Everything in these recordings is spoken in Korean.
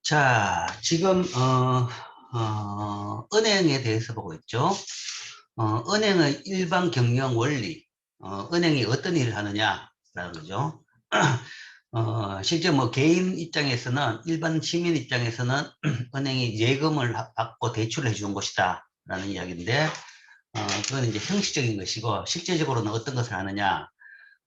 자, 지금 은행에 대해서 보고 있죠. 은행의 일반 경영 원리, 은행이 어떤 일을 하느냐라는 거죠. 실제 뭐 개인 입장에서는, 일반 시민 입장에서는 은행이 예금을 받고 대출을 해주는 곳이다라는 이야기인데, 그건 이제 형식적인 것이고, 실제적으로는 어떤 것을 하느냐,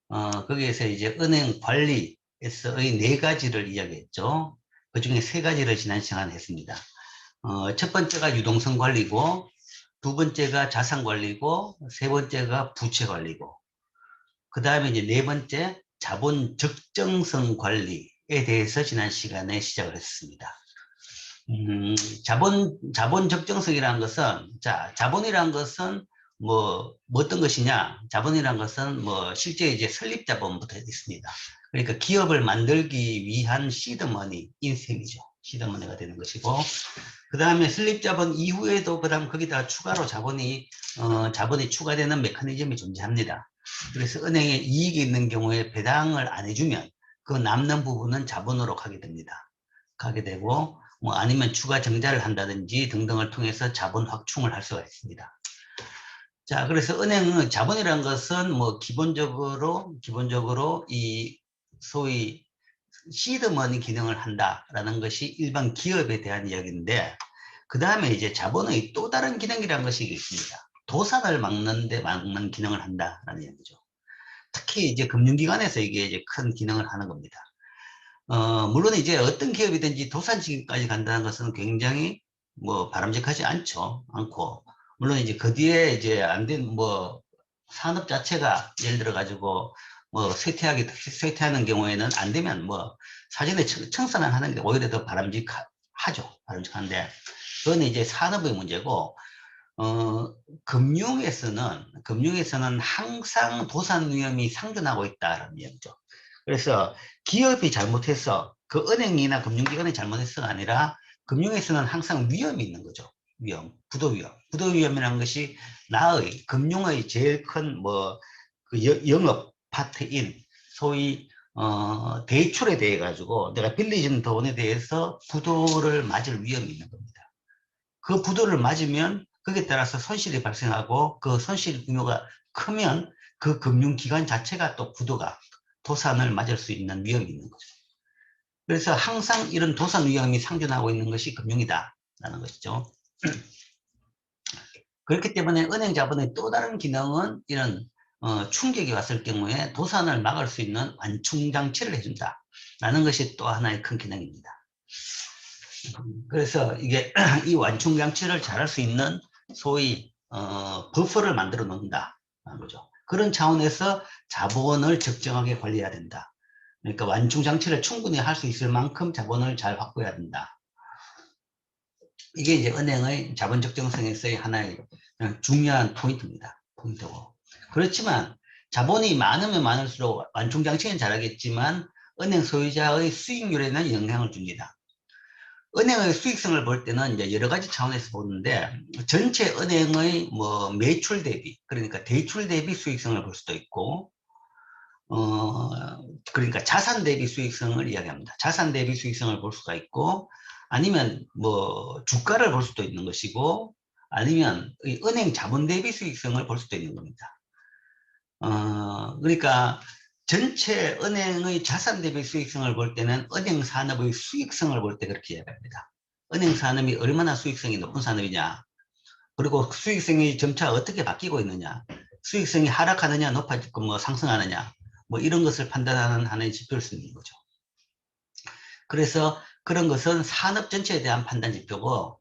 거기에서 이제 은행 관리에서의 네 가지를 이야기했죠. 그 중에 세 가지를 지난 시간에 했습니다. 첫 번째가 유동성 관리고, 두 번째가 자산 관리고, 세 번째가 부채 관리고, 그 다음에 이제 네 번째 자본 적정성 관리에 대해서 지난 시간에 시작을 했습니다. 자본 적정성이라는 것은, 자, 자본이라는 것은 뭐 어떤 것이냐? 자본이라는 것은 뭐 실제 이제 설립 자본부터 있습니다. 그러니까 기업을 만들기 위한 시드머니, 인셈이죠. 시드머니가 되는 것이고, 그 다음에 설립 자본 이후에도 그다음 거기다가 추가로 자본이 추가되는 메커니즘이 존재합니다. 그래서 은행에 이익이 있는 경우에 배당을 안 해주면 그 남는 부분은 자본으로 가게 됩니다. 가게 되고, 뭐 아니면 추가 정자를 한다든지 등등을 통해서 자본 확충을 할 수가 있습니다. 자, 그래서 은행은 자본이라는 것은 뭐 기본적으로 이 소위 시드머니 기능을 한다라는 것이 일반 기업에 대한 이야기인데, 그 다음에 이제 자본의 또 다른 기능이라는 것이 있습니다. 도산을 막는 기능을 한다라는 얘기죠. 특히 이제 금융기관에서 이게 이제 큰 기능을 하는 겁니다. 물론 이제 어떤 기업이든지 도산지기까지 간다는 것은 굉장히 뭐 바람직하지 않고, 물론 이제 그 뒤에 이제 안 된 뭐 산업 자체가 예를 들어 가지고 뭐 쇠퇴하는 경우에는 안 되면 뭐 사전에 청산을 하는 게 오히려 더 바람직한데, 그건 이제 산업의 문제고, 금융에서는 항상 도산 위험이 상존하고 있다는 얘기죠. 그래서 기업이 잘못해서 그 은행이나 금융기관이 잘못해서가 아니라 금융에서는 항상 위험이 있는 거죠. 부도위험. 부도위험이라는 것이 나의 금융의 제일 큰 그 영업 파트인 소위 대출에 대해 가지고 내가 빌려준 돈에 대해서 부도를 맞을 위험이 있는 겁니다. 그 부도를 맞으면 거기에 따라서 손실이 발생하고, 그 손실 규모가 크면 그 금융기관 자체가 또 도산을 맞을 수 있는 위험이 있는 거죠. 그래서 항상 이런 도산 위험이 상존하고 있는 것이 금융이다라는 것이죠. 그렇기 때문에 은행 자본의 또 다른 기능은 이런 충격이 왔을 경우에 도산을 막을 수 있는 완충장치를 해준다라는 것이 또 하나의 큰 기능입니다. 그래서 이게 이 완충장치를 잘할 수 있는 소위 버퍼를 만들어 놓는다는 거죠. 그런 차원에서 자본을 적정하게 관리해야 된다. 그러니까 완충장치를 충분히 할 수 있을 만큼 자본을 잘 확보해야 된다. 이게 이제 은행의 자본 적정성에서의 하나의 중요한 포인트고. 그렇지만 자본이 많으면 많을수록 완충장치는 잘하겠지만 은행 소유자의 수익률에는 영향을 줍니다. 은행의 수익성을 볼 때는 이제 여러 가지 차원에서 보는데, 전체 은행의 뭐 매출 대비, 그러니까 대출 대비 수익성을 볼 수도 있고, 그러니까 자산 대비 수익성을 이야기합니다. 자산 대비 수익성을 볼 수가 있고, 아니면 뭐 주가를 볼 수도 있는 것이고, 아니면 은행 자본 대비 수익성을 볼 수도 있는 겁니다. 그러니까 전체 은행의 자산 대비 수익성을 볼 때는 은행 산업의 수익성을 볼 때 그렇게 이야기합니다. 은행 산업이 얼마나 수익성이 높은 산업이냐, 그리고 수익성이 점차 어떻게 바뀌고 있느냐, 수익성이 하락하느냐, 높아지고 뭐 상승하느냐, 뭐 이런 것을 판단하는 하나의 지표일 수 있는 거죠. 그래서 그런 것은 산업 전체에 대한 판단 지표고,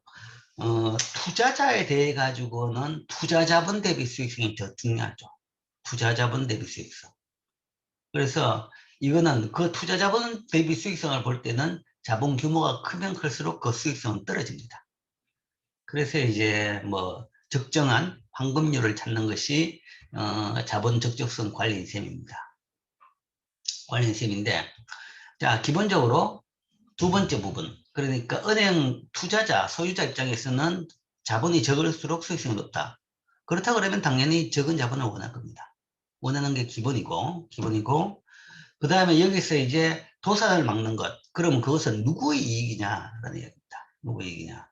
투자자에 대해 가지고는 투자 자본 대비 수익성이 더 중요하죠. 투자 자본 대비 수익성. 그래서 이거는 그 투자 자본 대비 수익성을 볼 때는 자본 규모가 크면 클수록 그 수익성은 떨어집니다. 그래서 이제 뭐 적정한 황금률을 찾는 것이 자본 적정성 관리인 셈입니다. 자, 기본적으로 두 번째 부분, 그러니까 은행 투자자 소유자 입장에서는 자본이 적을수록 수익성이 높다. 그렇다고 그러면 당연히 적은 자본을 원할 겁니다. 원하는 게 기본이고, 그 다음에 여기서 이제 도산을 막는 것, 그러면 그것은 누구의 이익이냐라는 얘기입니다. 누구의 이익이냐.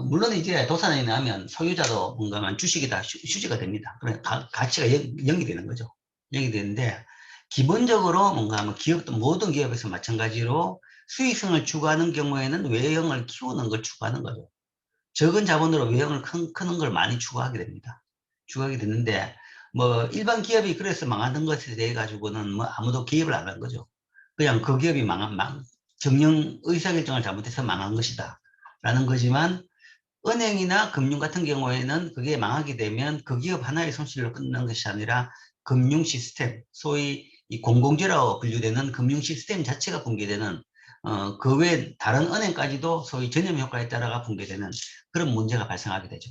물론 이제 도산에 나면 소유자도 뭔가 주식이 다 휴지가 됩니다. 그래 가치가 영이 되는 거죠. 영이 되는데 기본적으로 뭔가 뭐 기업도 모든 기업에서 마찬가지로 수익성을 추구하는 경우에는 외형을 키우는 걸 추구하는 거죠. 적은 자본으로 외형을 크는 걸 많이 추구하게 됩니다. 추구하게 되는데 뭐 일반 기업이 그래서 망하는 것에 대해 가지고는 뭐 아무도 개입을 안 한 거죠. 그냥 그 기업이 정령 의사결정을 잘못해서 망한 것이다 라는 거지만 은행이나 금융 같은 경우에는 그게 망하게 되면 그 기업 하나의 손실로 끝나는 것이 아니라 금융 시스템, 소위 이 공공재라고 분류되는 금융 시스템 자체가 붕괴되는 그 외 다른 은행까지도 소위 전염 효과에 따라가 붕괴되는 그런 문제가 발생하게 되죠.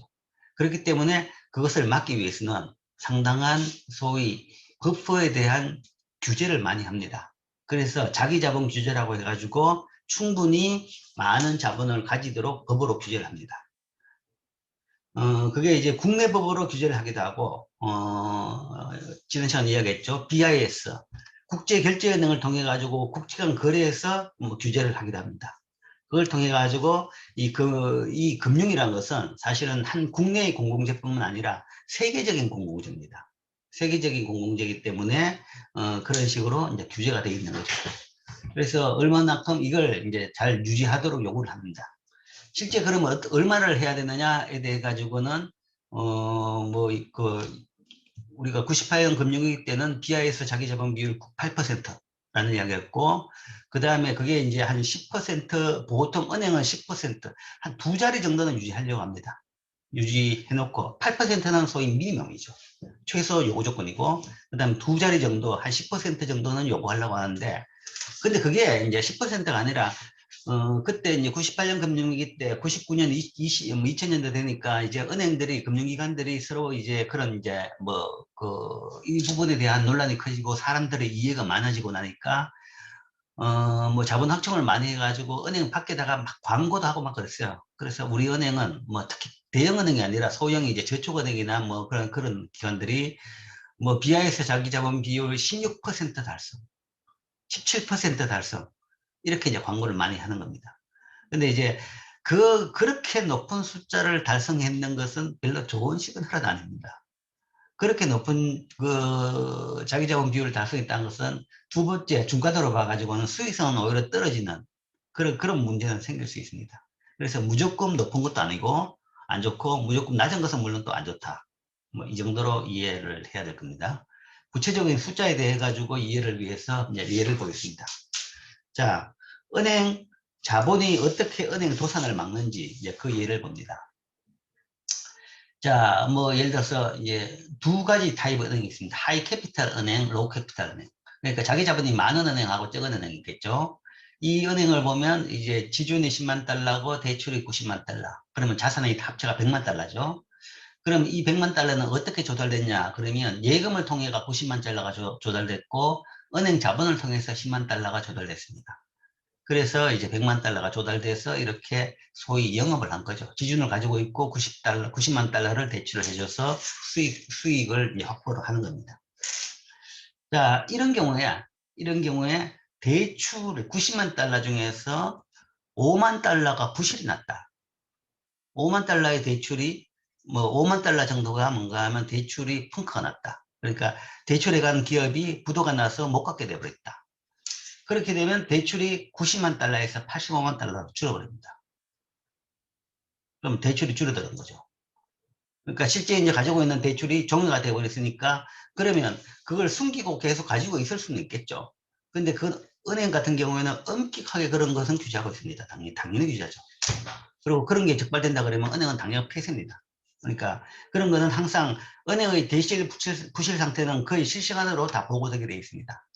그렇기 때문에 그것을 막기 위해서는 상당한 소위 버퍼에 대한 규제를 많이 합니다. 그래서 자기자본 규제라고 해가지고 충분히 많은 자본을 가지도록 법으로 규제를 합니다. 그게 이제 국내법으로 규제를 하기도 하고, 지난 시간에 이야기했죠. BIS, 국제결제은행을 통해 가지고 국제간 거래에서 뭐 규제를 하기도 합니다. 그걸 통해 가지고 이 금융이라는 것은 사실은 한 국내의 공공재뿐만 아니라 세계적인 공공재입니다. 세계적인 공공재이기 때문에 그런 식으로 이제 규제가 되어 있는 거죠. 그래서 얼마만큼 이걸 이제 잘 유지하도록 요구를 합니다. 실제 그러면 얼마를 해야 되느냐에 대해 가지고는 우리가 98년 금융위기 때는 BIS 자기자본 비율 8%라는 이야기였고, 그 다음에 그게 이제 한 10%, 보통 은행은 10%, 한 두 자리 정도는 유지하려고 합니다. 유지해놓고 8%는 소위 미니멈이죠. 최소 요구 조건이고, 그 다음에 두 자리 정도, 한 10% 정도는 요구하려고 하는데, 근데 그게 이제 10%가 아니라 그때 이제 98년 금융위기 때 99년 2000년도 되니까 이제 은행들이 금융기관들이 서로 이제 그런 이제 이 부분에 대한 논란이 커지고 사람들의 이해가 많아지고 나니까 뭐 자본 확충을 많이 해가지고 은행 밖에다가 막 광고도 하고 막 그랬어요. 그래서 우리 은행은 뭐 특히 대형 은행이 아니라 소형 이제 저축은행이나 뭐 그런 기관들이 뭐 BIS 자기자본 비율 16% 달성, 17% 달성 이렇게 이제 광고를 많이 하는 겁니다. 근데 이제 그렇게 높은 숫자를 달성했는 것은 별로 좋은 시그널은 아닙니다. 그렇게 높은 자기 자본 비율을 달성했다는 것은 두 번째 중간으로 봐가지고는 수익성은 오히려 떨어지는 그런 문제는 생길 수 있습니다. 그래서 무조건 높은 것도 아니고 안 좋고 무조건 낮은 것은 물론 또 안 좋다. 뭐 이 정도로 이해를 해야 될 겁니다. 구체적인 숫자에 대해 가지고 이해를 위해서 이제 예를 보겠습니다. 자, 은행 자본이 어떻게 은행 도산을 막는지 이제 그 예를 봅니다. 자, 뭐 예를 들어서 이제 두 가지 타입 은행이 있습니다. 하이 캐피탈 은행, 로우 캐피탈 은행. 그러니까 자기 자본이 많은 은행하고 적은 은행이 있겠죠. 이 은행을 보면 이제 지준이 10만 달러고 대출이 90만 달러. 그러면 자산의 합체가 100만 달러죠. 그럼 이 100만 달러는 어떻게 조달됐냐? 그러면 예금을 통해가 90만 달러가 조달됐고 은행 자본을 통해서 10만 달러가 조달됐습니다. 그래서 이제 100만 달러가 조달돼서 이렇게 소위 영업을 한 거죠. 지준을 가지고 있고 90만 달러를 대출을 해줘서 수익을 확보를 하는 겁니다. 자, 이런 경우에 대출을 90만 달러 중에서 5만 달러가 부실이 났다. 5만 달러의 대출이 뭐 5만 달러 정도가 뭔가 하면 대출이 펑크가 났다. 그러니까 대출에 간 기업이 부도가 나서 못 갚게 되어버렸다. 그렇게 되면 대출이 90만 달러에서 85만 달러로 줄어버립니다. 그럼 대출이 줄어드는 거죠. 그러니까 실제 이제 가지고 있는 대출이 종료가 되어버렸으니까 그러면 그걸 숨기고 계속 가지고 있을 수는 있겠죠. 근데 그 은행 같은 경우에는 엄격하게 그런 것은 규제하고 있습니다. 당연히 규제하죠. 그리고 그런 게 적발된다 그러면 은행은 당연 폐쇄입니다. 그러니까 그런 거는 항상 은행의 대실 부실 상태는 거의 실시간으로 다 보고되게 되어 있습니다.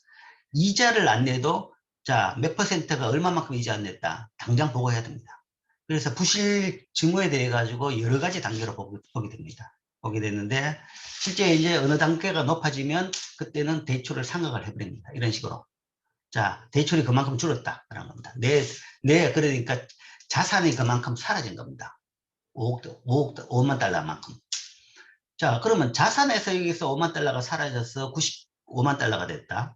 이자를 안 내도 자, 몇 퍼센트가 얼마만큼 이자 안 냈다. 당장 보고해야 됩니다. 그래서 부실 징후에 대해 가지고 여러 가지 단계로 보게 됩니다. 보게 되는데 실제 이제 어느 단계가 높아지면 그때는 대출을 상각을 해버립니다. 이런 식으로. 자, 대출이 그만큼 줄었다. 그런 겁니다. 그러니까 자산이 그만큼 사라진 겁니다. 5만 달러만큼. 자, 그러면 자산에서 여기서 5만 달러가 사라져서 95만 달러가 됐다.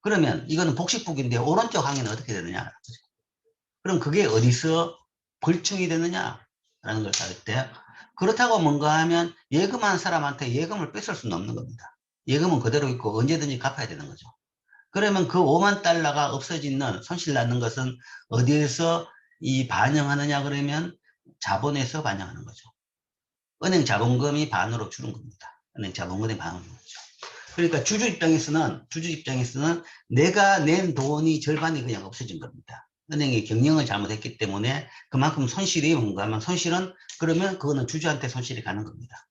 그러면 이거는 복식북인데 오른쪽 항에는 어떻게 되느냐. 그럼 그게 어디서 벌충이 되느냐라는 걸 따질 때, 그렇다고 뭔가 하면 예금한 사람한테 예금을 뺏을 수는 없는 겁니다. 예금은 그대로 있고 언제든지 갚아야 되는 거죠. 그러면 그 5만 달러가 없어지는 손실 나는 것은 어디에서 이 반영하느냐 그러면 자본에서 반영하는 거죠. 은행 자본금이 반으로 줄은 겁니다. 은행 자본금이 반으로 줄은 거죠. 그러니까 주주 입장에서는 내가 낸 돈이 절반이 그냥 없어진 겁니다. 은행이 경영을 잘못했기 때문에 그만큼 손실이 뭔가 하면 손실은 그러면 그거는 주주한테 손실이 가는 겁니다.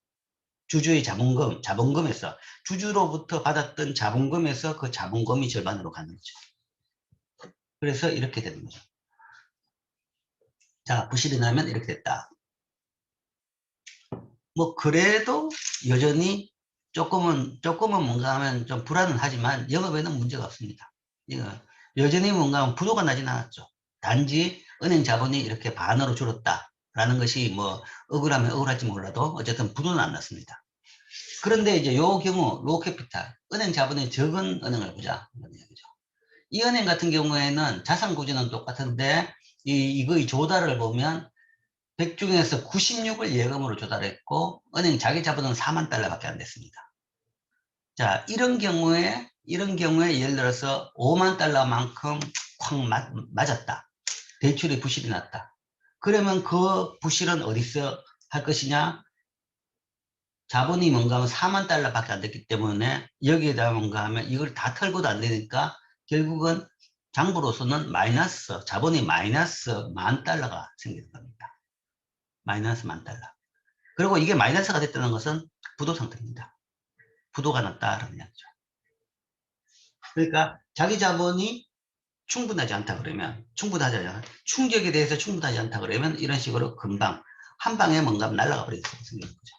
주주의 자본금에서 주주로부터 받았던 자본금에서 그 자본금이 절반으로 가는 거죠. 그래서 이렇게 되는 거죠. 자, 부실이 나면 이렇게 됐다. 뭐 그래도 여전히 조금은 뭔가 하면 좀 불안은 하지만 영업에는 문제가 없습니다. 여전히 뭔가 하면 부도가 나진 않았죠. 단지 은행 자본이 이렇게 반으로 줄었다라는 것이 뭐 억울하면 억울할지 몰라도 어쨌든 부도는 안 났습니다. 그런데 이제 요 경우 로캐피탈 은행 자본이 적은 은행을 보자. 이 은행 같은 경우에는 자산 구조는 똑같은데 이거의 조달을 보면 100 중에서 96을 예금으로 조달했고 은행 자기 자본은 4만 달러밖에 안 됐습니다. 자, 이런 경우에 예를 들어서 5만 달러만큼 쾅 맞았다. 대출의 부실이 났다. 그러면 그 부실은 어디서 할 것이냐? 자본이 뭔가 하면 4만 달러밖에 안 됐기 때문에 여기에다 뭔가 하면 이걸 다 털고도 안 되니까 결국은 장부로서는 자본이 마이너스 10,000달러가 생기는 겁니다. 마이너스 10,000달러. 그리고 이게 마이너스가 됐다는 것은 부도 상태입니다. 부도가 났다라는 이야기죠. 그러니까 자기 자본이 충분하지 않다 그러면 충격에 대해서 충분하지 않다 그러면 이런 식으로 금방 한 방에 뭔가 날아가 버릴 수가 생기는 거죠.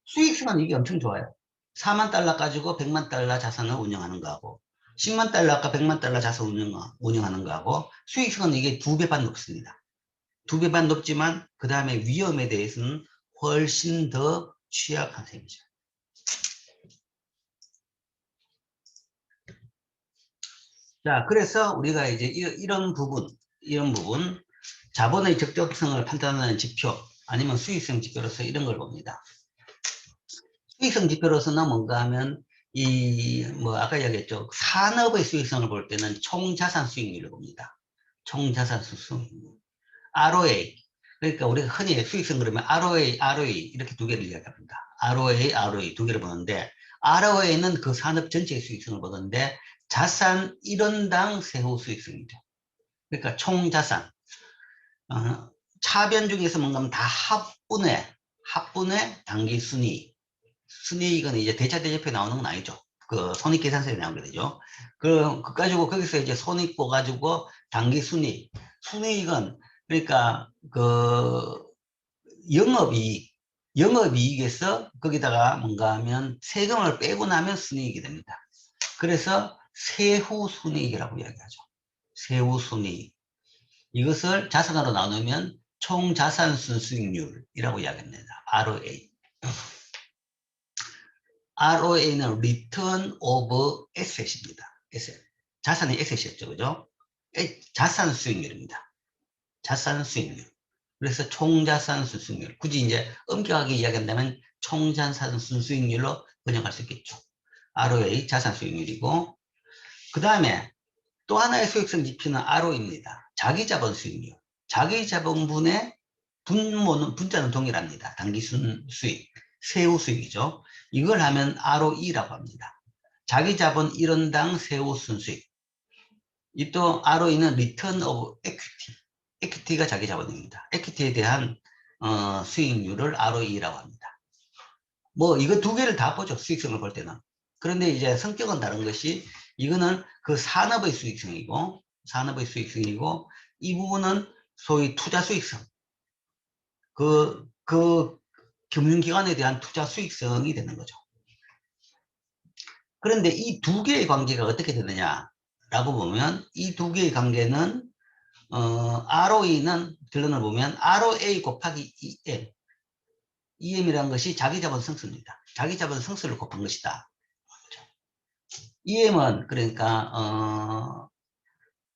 수익성은 이게 엄청 좋아요. 4만 달러 가지고 100만 달러 자산을 운영하는 거하고 10만 달러 아까 100만 달러 자산 운영하는 거하고 수익성은 이게 2배 반 높습니다. 2배 반 높지만 그 다음에 위험에 대해서는 훨씬 더 취약한 셈이죠. 자, 그래서 우리가 이제 이런 부분, 자본의 적격성을 판단하는 지표, 아니면 수익성 지표로서 이런 걸 봅니다. 수익성 지표로서는 뭔가 하면, 아까 이야기했죠. 산업의 수익성을 볼 때는 총자산 수익률을 봅니다. 총자산 수익률. ROA. 그러니까 우리가 흔히 수익성 그러면 ROA 이렇게 두 개를 이야기합니다. ROA 두 개를 보는데, ROA는 그 산업 전체의 수익성을 보는데, 자산 1원당 세후 수익성이죠. 그러니까 총자산. 차변 중에서 뭔가 하면 다 합분의 당기 순이익. 순이익은 이제 대차대조표에 나오는 건 아니죠. 그 손익계산서에 나오게 되죠. 그 가지고 거기서 이제 손익 보가지고 당기 순이익. 순이익은 그러니까 그 영업이익에서 거기다가 뭔가 하면 세금을 빼고 나면 순이익이 됩니다. 그래서 세후 순이익이라고 이야기하죠. 세후 순이익. 이것을 자산으로 나누면 총자산 순수익률이라고 이야기합니다. ROA. ROA는 Return of Asset입니다. 자산의 Asset이었죠. 그죠? 자산 수익률입니다. 자산 수익률. 그래서 총자산 순수익률. 굳이 이제 엄격하게 이야기한다면 총자산 순수익률로 번역할 수 있겠죠. ROA 자산 수익률이고, 그 다음에 또 하나의 수익성 지표는 ROE입니다. 자기자본 수익률. 자기자본분의 분자는 동일합니다. 당기순 수익, 세후 수익이죠. 이걸 하면 ROE라고 합니다. 자기자본 1원당 세후 순수익. 이 또 ROE는 Return of Equity. 에퀴티가 자기자본입니다. 에퀴티에 대한 수익률을 ROE라고 합니다. 뭐 이거 두 개를 다 보죠. 수익성을 볼 때는. 그런데 이제 성격은 다른 것이 이거는 그 산업의 수익성이고 이 부분은 소위 투자 수익성. 그 금융기관에 대한 투자 수익성이 되는 거죠. 그런데 이 두 개의 관계가 어떻게 되느냐라고 보면 이 두 개의 관계는 ROE는 결론을 보면 ROA 곱하기 EM. EM이라는 것이 자기자본 성수입니다. 자기자본 성수를 곱한 것이다. EM은 그러니까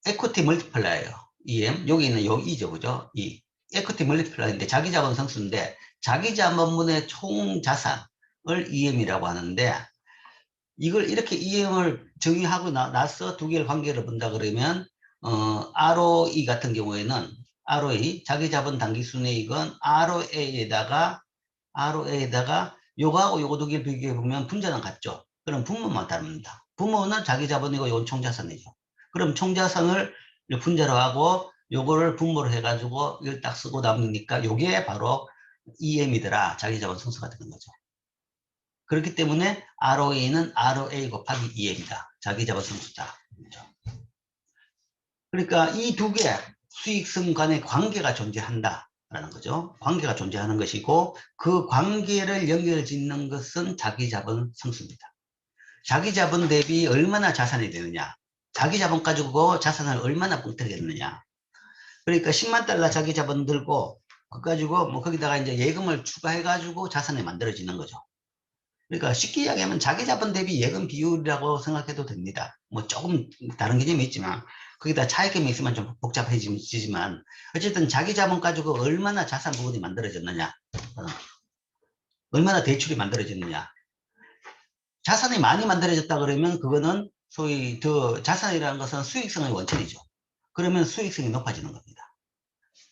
에코티 멀티플라이어 EM 여기 있는 요 E죠, 그죠? 이 에코티 멀티플라이어인데 자기 자본 성수인데 자기 자본분의 총 자산을 EM이라고 하는데 이걸 이렇게 EM을 정의하고 나서 두 개를 관계를 본다 그러면 ROE 같은 경우에는 ROE 자기 자본 단기 순이익은 ROA에다가 요거하고 요거 두 개를 비교해 보면 분자는 같죠. 그럼 분모만 다릅니다. 분모는 자기 자본이고 요건 총자산이죠. 그럼 총자산을 분자로 하고 요거를 분모로 해가지고 이걸 딱 쓰고 남으니까 요게 바로 EM이더라. 자기 자본 성수가 되는 거죠. 그렇기 때문에 ROA는 ROA 곱하기 EM이다. 자기 자본 성수다. 그러니까 이 두 개 수익성 간의 관계가 존재한다라는 거죠. 관계가 존재하는 것이고 그 관계를 연결짓는 것은 자기 자본 성수입니다. 자기 자본 대비 얼마나 자산이 되느냐. 자기 자본 가지고 자산을 얼마나 뻥뜨리겠느냐. 그러니까 10만 달러 자기 자본 들고 그거 가지고 뭐 거기다가 이제 예금을 추가해 가지고 자산이 만들어지는 거죠. 그러니까 쉽게 이야기하면 자기 자본 대비 예금 비율이라고 생각해도 됩니다. 뭐 조금 다른 개념이 있지만 거기다 차이점이 있으면 좀 복잡해지지만 어쨌든 자기 자본 가지고 얼마나 자산 부분이 만들어졌느냐, 얼마나 대출이 만들어졌느냐. 자산이 많이 만들어졌다 그러면 그거는 소위 더 자산이라는 것은 수익성의 원천이죠. 그러면 수익성이 높아지는 겁니다.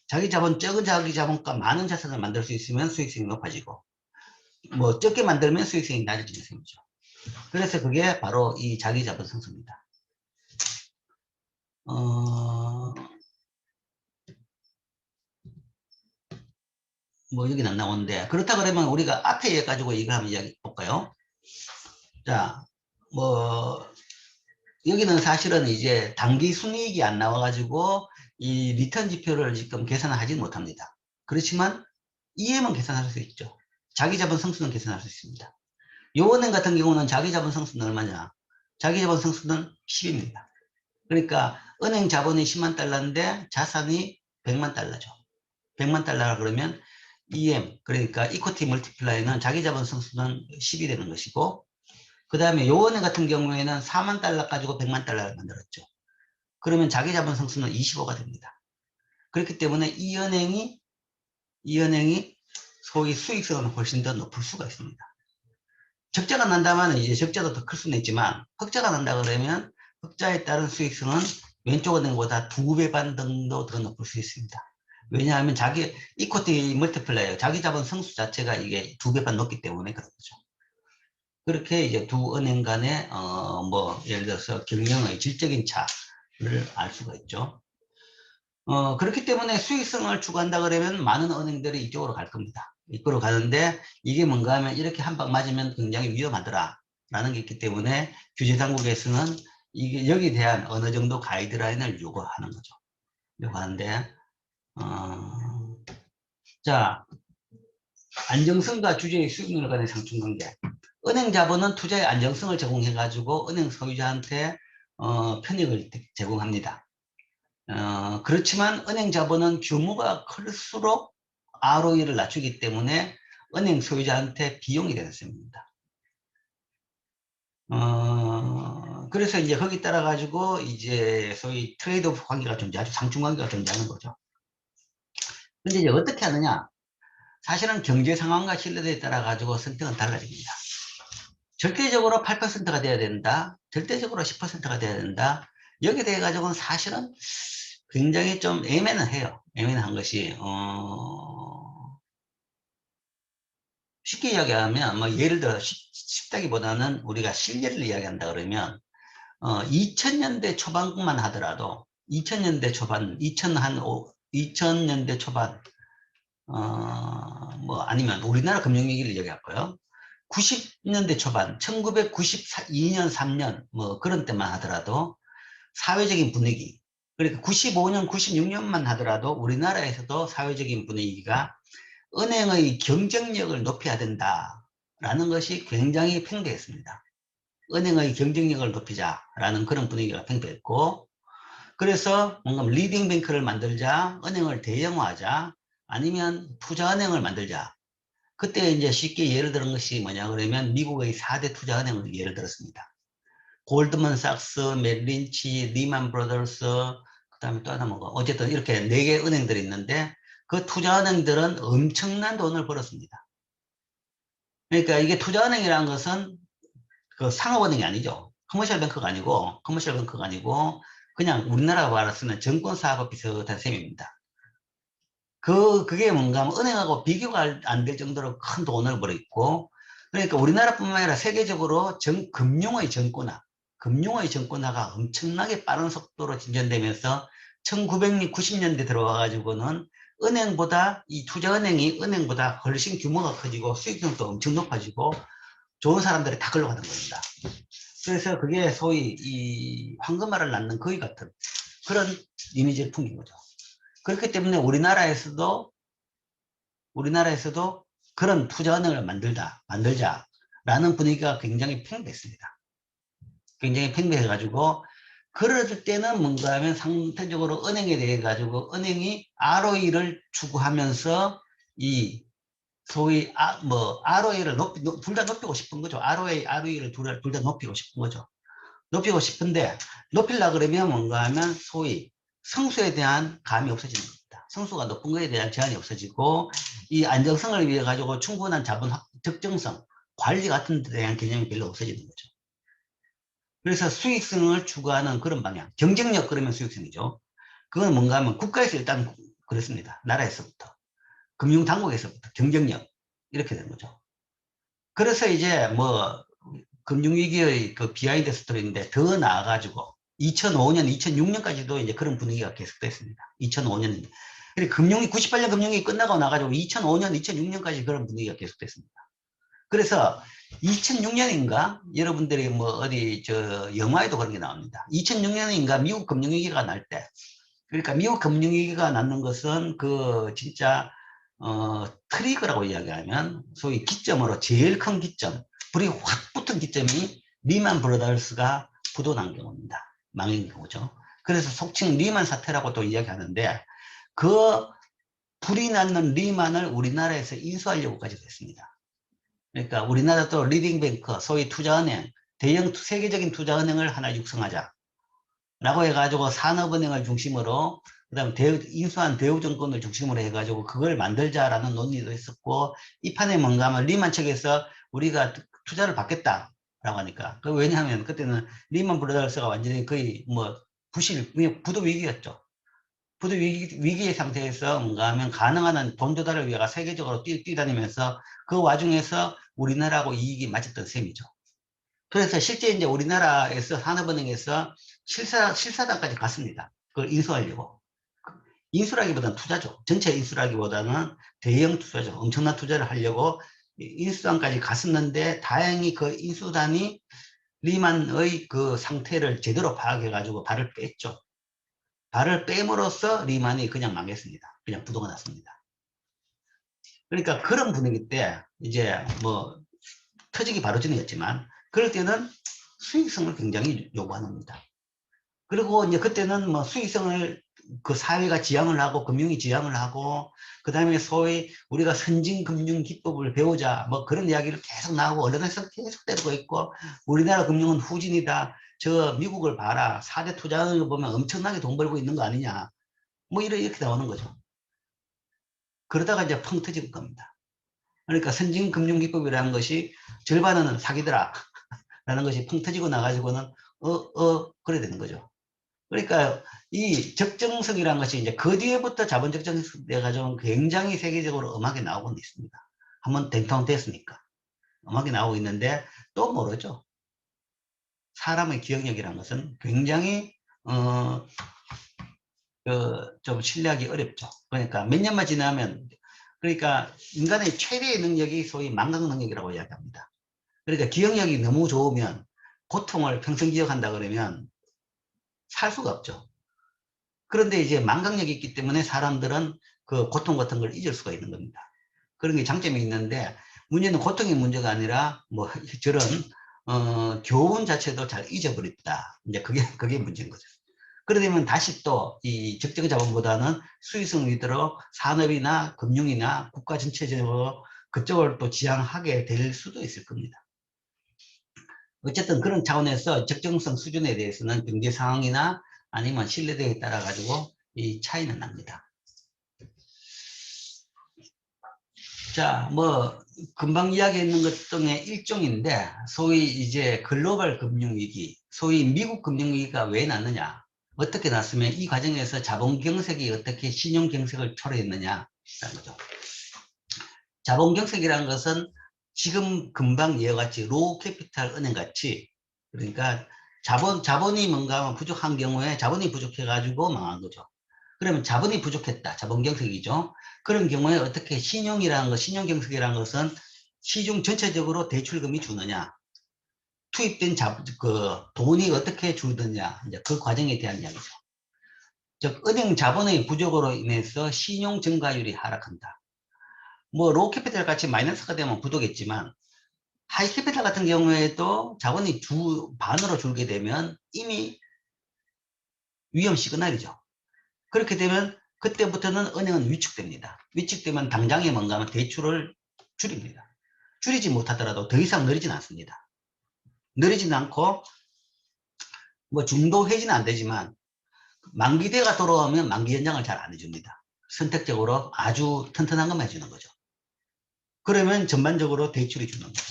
적은 자기 자본과 많은 자산을 만들 수 있으면 수익성이 높아지고 뭐 적게 만들면 수익성이 낮아지는 셈이죠. 그래서 그게 바로 이 자기 자본 성수입니다. 뭐 여기는 안 나오는데 그렇다 그러면 우리가 앞에 예 가지고 이걸 한번 이야기 볼까요? 자, 뭐 여기는 사실은 이제 단기 순이익이 안 나와가지고 이 리턴 지표를 지금 계산을 하지 못합니다. 그렇지만 EM은 계산할 수 있죠. 자기 자본 성수는 계산할 수 있습니다. 요은행 같은 경우는 자기 자본 성수는 얼마냐? 자기 자본 성수는 10입니다. 그러니까 은행 자본이 10만 달러인데 자산이 100만 달러죠. 100만 달러라 그러면 EM 그러니까 이코티 멀티플라이는 자기 자본 성수는 10이 되는 것이고 그 다음에 요은행 같은 경우에는 4만 달러 가지고 100만 달러를 만들었죠. 그러면 자기 자본 성수는 25가 됩니다. 그렇기 때문에 이 은행이 소위 수익성은 훨씬 더 높을 수가 있습니다. 적자가 난다면 이제 적자도 더 클 수는 있지만 흑자가 난다 그러면 흑자에 따른 수익성은 왼쪽 은행보다 2배 반 정도 더 높을 수 있습니다. 왜냐하면 이코티 멀티플라이어 자기 자본 성수 자체가 이게 2배 반 높기 때문에 그런 거죠. 그렇게 이제 두 은행 간의 뭐 예를 들어서 경영의 질적인 차를 알 수가 있죠. 그렇기 때문에 수익성을 추구한다 그러면 많은 은행들이 이쪽으로 갈 겁니다. 이쪽으로 가는데 이게 뭔가 하면 이렇게 한 방 맞으면 굉장히 위험하더라 라는 게 있기 때문에 규제 당국에서는 이게 여기에 대한 어느 정도 가이드라인을 요구하는 거죠. 요구하는데 자, 안정성과 주주의 수익률 간의 상충관계. 은행 자본은 투자의 안정성을 제공해가지고 은행 소유자한테 편익을 제공합니다. 그렇지만 은행 자본은 규모가 클수록 ROE를 낮추기 때문에 은행 소유자한테 비용이 되는 셈입니다. 그래서 이제 거기 따라 가지고 이제 소위 트레이드오프 관계가 존재하죠. 상충 관계가 존재하는 거죠. 근데 이제 어떻게 하느냐? 사실은 경제 상황과 신뢰도에 따라 가지고 선택은 달라집니다. 절대적으로 8%가 돼야 된다. 절대적으로 10%가 돼야 된다. 여기에 대해 가지고는 사실은 굉장히 좀 애매는 해요. 애매한 것이 쉽게 이야기하면 뭐 예를 들어 쉽다기보다는 우리가 실례를 이야기한다 그러면 2000년대 초반만 하더라도 2000년대 초반 2000년대 초반 뭐 아니면 우리나라 금융위기를 이야기할까요? 90년대 초반 1992년 3년 뭐 그런 때만 하더라도 사회적인 분위기 그러니까 95년 96년만 하더라도 우리나라에서도 사회적인 분위기가 은행의 경쟁력을 높여야 된다라는 것이 굉장히 팽배했습니다. 은행의 경쟁력을 높이자라는 그런 분위기가 팽배했고 그래서 뭔가 리딩 뱅크를 만들자 은행을 대형화하자 아니면 투자은행을 만들자 그때 이제 쉽게 예를 들은 것이 뭐냐 그러면 미국의 4대 투자은행을 예를 들었습니다. 골드만삭스, 멜린치, 리만 브라더스, 그다음에 또 하나 뭐가 어쨌든 이렇게 4개 은행들이 있는데 그 투자은행들은 엄청난 돈을 벌었습니다. 그러니까 이게 투자은행이라는 것은 그 상업은행이 아니죠. 커머셜 뱅크가 아니고 그냥 우리나라가 말하는 증권사하고 비슷한 셈입니다. 그게 뭔가 하면 은행하고 비교가 안 될 정도로 큰 돈을 벌었고, 그러니까 우리나라뿐만 아니라 세계적으로 금융의 정권화가 엄청나게 빠른 속도로 진전되면서 1990년대 들어와가지고는 이 투자은행이 은행보다 훨씬 규모가 커지고 수익성도 엄청 높아지고 좋은 사람들이 다 걸로 가는 겁니다. 그래서 그게 소위 이 황금알을 낳는 거위 같은 그런 이미지를 풍긴 거죠. 그렇기 때문에 우리나라에서도 그런 투자은행을 만들자라는 분위기가 굉장히 팽배했습니다. 굉장히 팽배해가지고 그럴 때는 뭔가 하면 상대적으로 은행에 대해 가지고 은행이 ROE를 추구하면서 이 소위 ROE를 둘 다 높이고 싶은 거죠. ROE를 둘 다 높이고 싶은 거죠. 높이고 싶은데 높이려고 그러면 뭔가 하면 소위 성수에 대한 감이 없어지는 겁니다. 성수가 높은 것에 대한 제한이 없어지고 이 안정성을 위해 가지고 충분한 자본 적정성, 관리 같은 데 대한 개념이 별로 없어지는 거죠. 그래서 수익성을 추구하는 그런 방향, 경쟁력 그러면 수익성이죠. 그건 뭔가 하면 국가에서 일단 그랬습니다. 나라에서부터, 금융당국에서부터 경쟁력 이렇게 되는 거죠. 그래서 이제 뭐 금융위기의 그 비하인드 스토리인데 더 나아가지고 2005년, 2006년까지도 이제 그런 분위기가 계속됐습니다. 2005년. 98년 금융위기 끝나고 나가지고 2005년, 2006년까지 그런 분위기가 계속됐습니다. 그래서 2006년인가 여러분들이 뭐 어디 저 영화에도 그런 게 나옵니다. 2006년인가 미국 금융위기가 날 때, 그러니까 미국 금융위기가 났는 것은 그 진짜 트리거라고 이야기하면 소위 기점으로 제일 큰 기점, 불이 확 붙은 기점이 리만 브라더스가 부도난 경우입니다. 망인 경우죠. 그래서 속칭 리만 사태라고 또 이야기하는데 그 불이 났는 리만을 우리나라에서 인수하려고까지 했습니다. 그러니까 우리나라도 리딩뱅크, 소위 투자은행, 세계적인 투자은행을 하나 육성하자. 라고 해가지고 산업은행을 중심으로, 그 다음에 인수한 대우증권을 중심으로 해가지고 그걸 만들자라는 논의도 있었고, 이 판에 뭔가 하면 리만 측에서 우리가 투자를 받겠다라고 하니까. 왜냐하면 그때는 리만 브라더스가 완전히 거의 뭐 부도 위기였죠. 부도 위기의 상태에서 뭔가 하면 가능한 한 돈 조달을 위해서 세계적으로 뛰다니면서 그 와중에서 우리나라하고 이익이 맞았던 셈이죠. 그래서 실제 이제 우리나라에서 산업은행에서 실사단까지 갔습니다. 그걸 인수하려고. 인수라기보다는 투자죠. 전체 인수라기보다는 대형 투자죠. 엄청난 투자를 하려고 인수단까지 갔었는데 다행히 그 인수단이 리만의 그 상태를 제대로 파악해가지고 발을 뺐죠. 발을 빼므로써 리만이 그냥 망했습니다. 그냥 부도가 났습니다. 그러니까 그런 분위기 때 이제 뭐 터지기 바로 전이었지만 그럴 때는 수익성을 굉장히 요구합니다. 그리고 이제 그때는 뭐 수익성을 그 사회가 지향을 하고 금융이 지향을 하고 그 다음에 소위 우리가 선진금융기법을 배우자 뭐 그런 이야기를 계속 나오고 언론에서 계속 되고 있고 우리나라 금융은 후진이다. 저 미국을 봐라. 4대 투자은행을 보면 엄청나게 돈 벌고 있는 거 아니냐. 뭐 이렇게 나오는 거죠. 그러다가 이제 펑 터질 겁니다. 그러니까 선진금융기법이라는 것이 절반은 사기더라. 라는 것이 펑 터지고 나가지고는 그래 되는 거죠. 그러니까 이 적정성이라는 것이 이제 그 뒤에부터 자본 적정성 돼가지고 굉장히 세계적으로 음악이 나오고 있습니다. 한번 댕통 됐으니까 음악이 나오고 있는데 또 모르죠. 사람의 기억력이라는 것은 굉장히 좀 신뢰하기 어렵죠. 그러니까 몇 년만 지나면 그러니까 인간의 최대의 능력이 소위 망각 능력이라고 이야기합니다. 그러니까 기억력이 너무 좋으면 고통을 평생 기억한다 그러면 살 수가 없죠. 그런데 이제 망각력이 있기 때문에 사람들은 그 고통 같은 걸 잊을 수가 있는 겁니다. 그런 게 장점이 있는데 문제는 고통이 문제가 아니라 뭐 저런 교훈 자체도 잘 잊어버렸다. 이제 그게 문제인 거죠. 그러면 다시 또 이 적정 자본보다는 수익성 위주로 산업이나 금융이나 국가 전체적으로 그쪽을 또 지향하게 될 수도 있을 겁니다. 어쨌든 그런 차원에서 적정성 수준에 대해서는 경제 상황이나 아니면 신뢰도에 따라 가지고 이 차이는 납니다. 자, 뭐 금방 이야기했는 것 중에 일종인데 소위 이제 글로벌 금융위기, 소위 미국 금융위기가 왜 났느냐, 어떻게 났으면 이 과정에서 자본 경색이 어떻게 신용 경색을 초래했느냐라는 거죠. 자본 경색이라는 것은 지금 금방 이어같이 로우 캐피탈 은행 같이, 그러니까 자본이 뭔가 부족한 경우에 자본이 부족해 가지고 망한 거죠. 그러면 자본이 부족했다, 자본 경색이죠. 그런 경우에 어떻게 신용이라는 것, 신용 경색이라는 것은 시중 전체적으로 대출금이 주느냐, 투입된 돈이 어떻게 줄느냐, 이제 그 과정에 대한 이야기죠. 즉 은행 자본의 부족으로 인해서 신용 증가율이 하락한다. 뭐 로우 캐피탈 같이 마이너스가 되면 부족했지만 하이 캐피탈 같은 경우에도 자본이 반으로 줄게 되면 이미 위험 시그널이죠. 그렇게 되면 그때부터는 은행은 위축됩니다. 위축되면 당장에 뭔가 하면 대출을 줄입니다. 줄이지 못하더라도 더 이상 늘리진 않습니다. 늘리지는 않고 뭐 중도 해지는 안 되지만 만기대가 돌아오면 만기 연장을 잘 안 해줍니다. 선택적으로 아주 튼튼한 것만 해주는 거죠. 그러면 전반적으로 대출이 주는 거죠.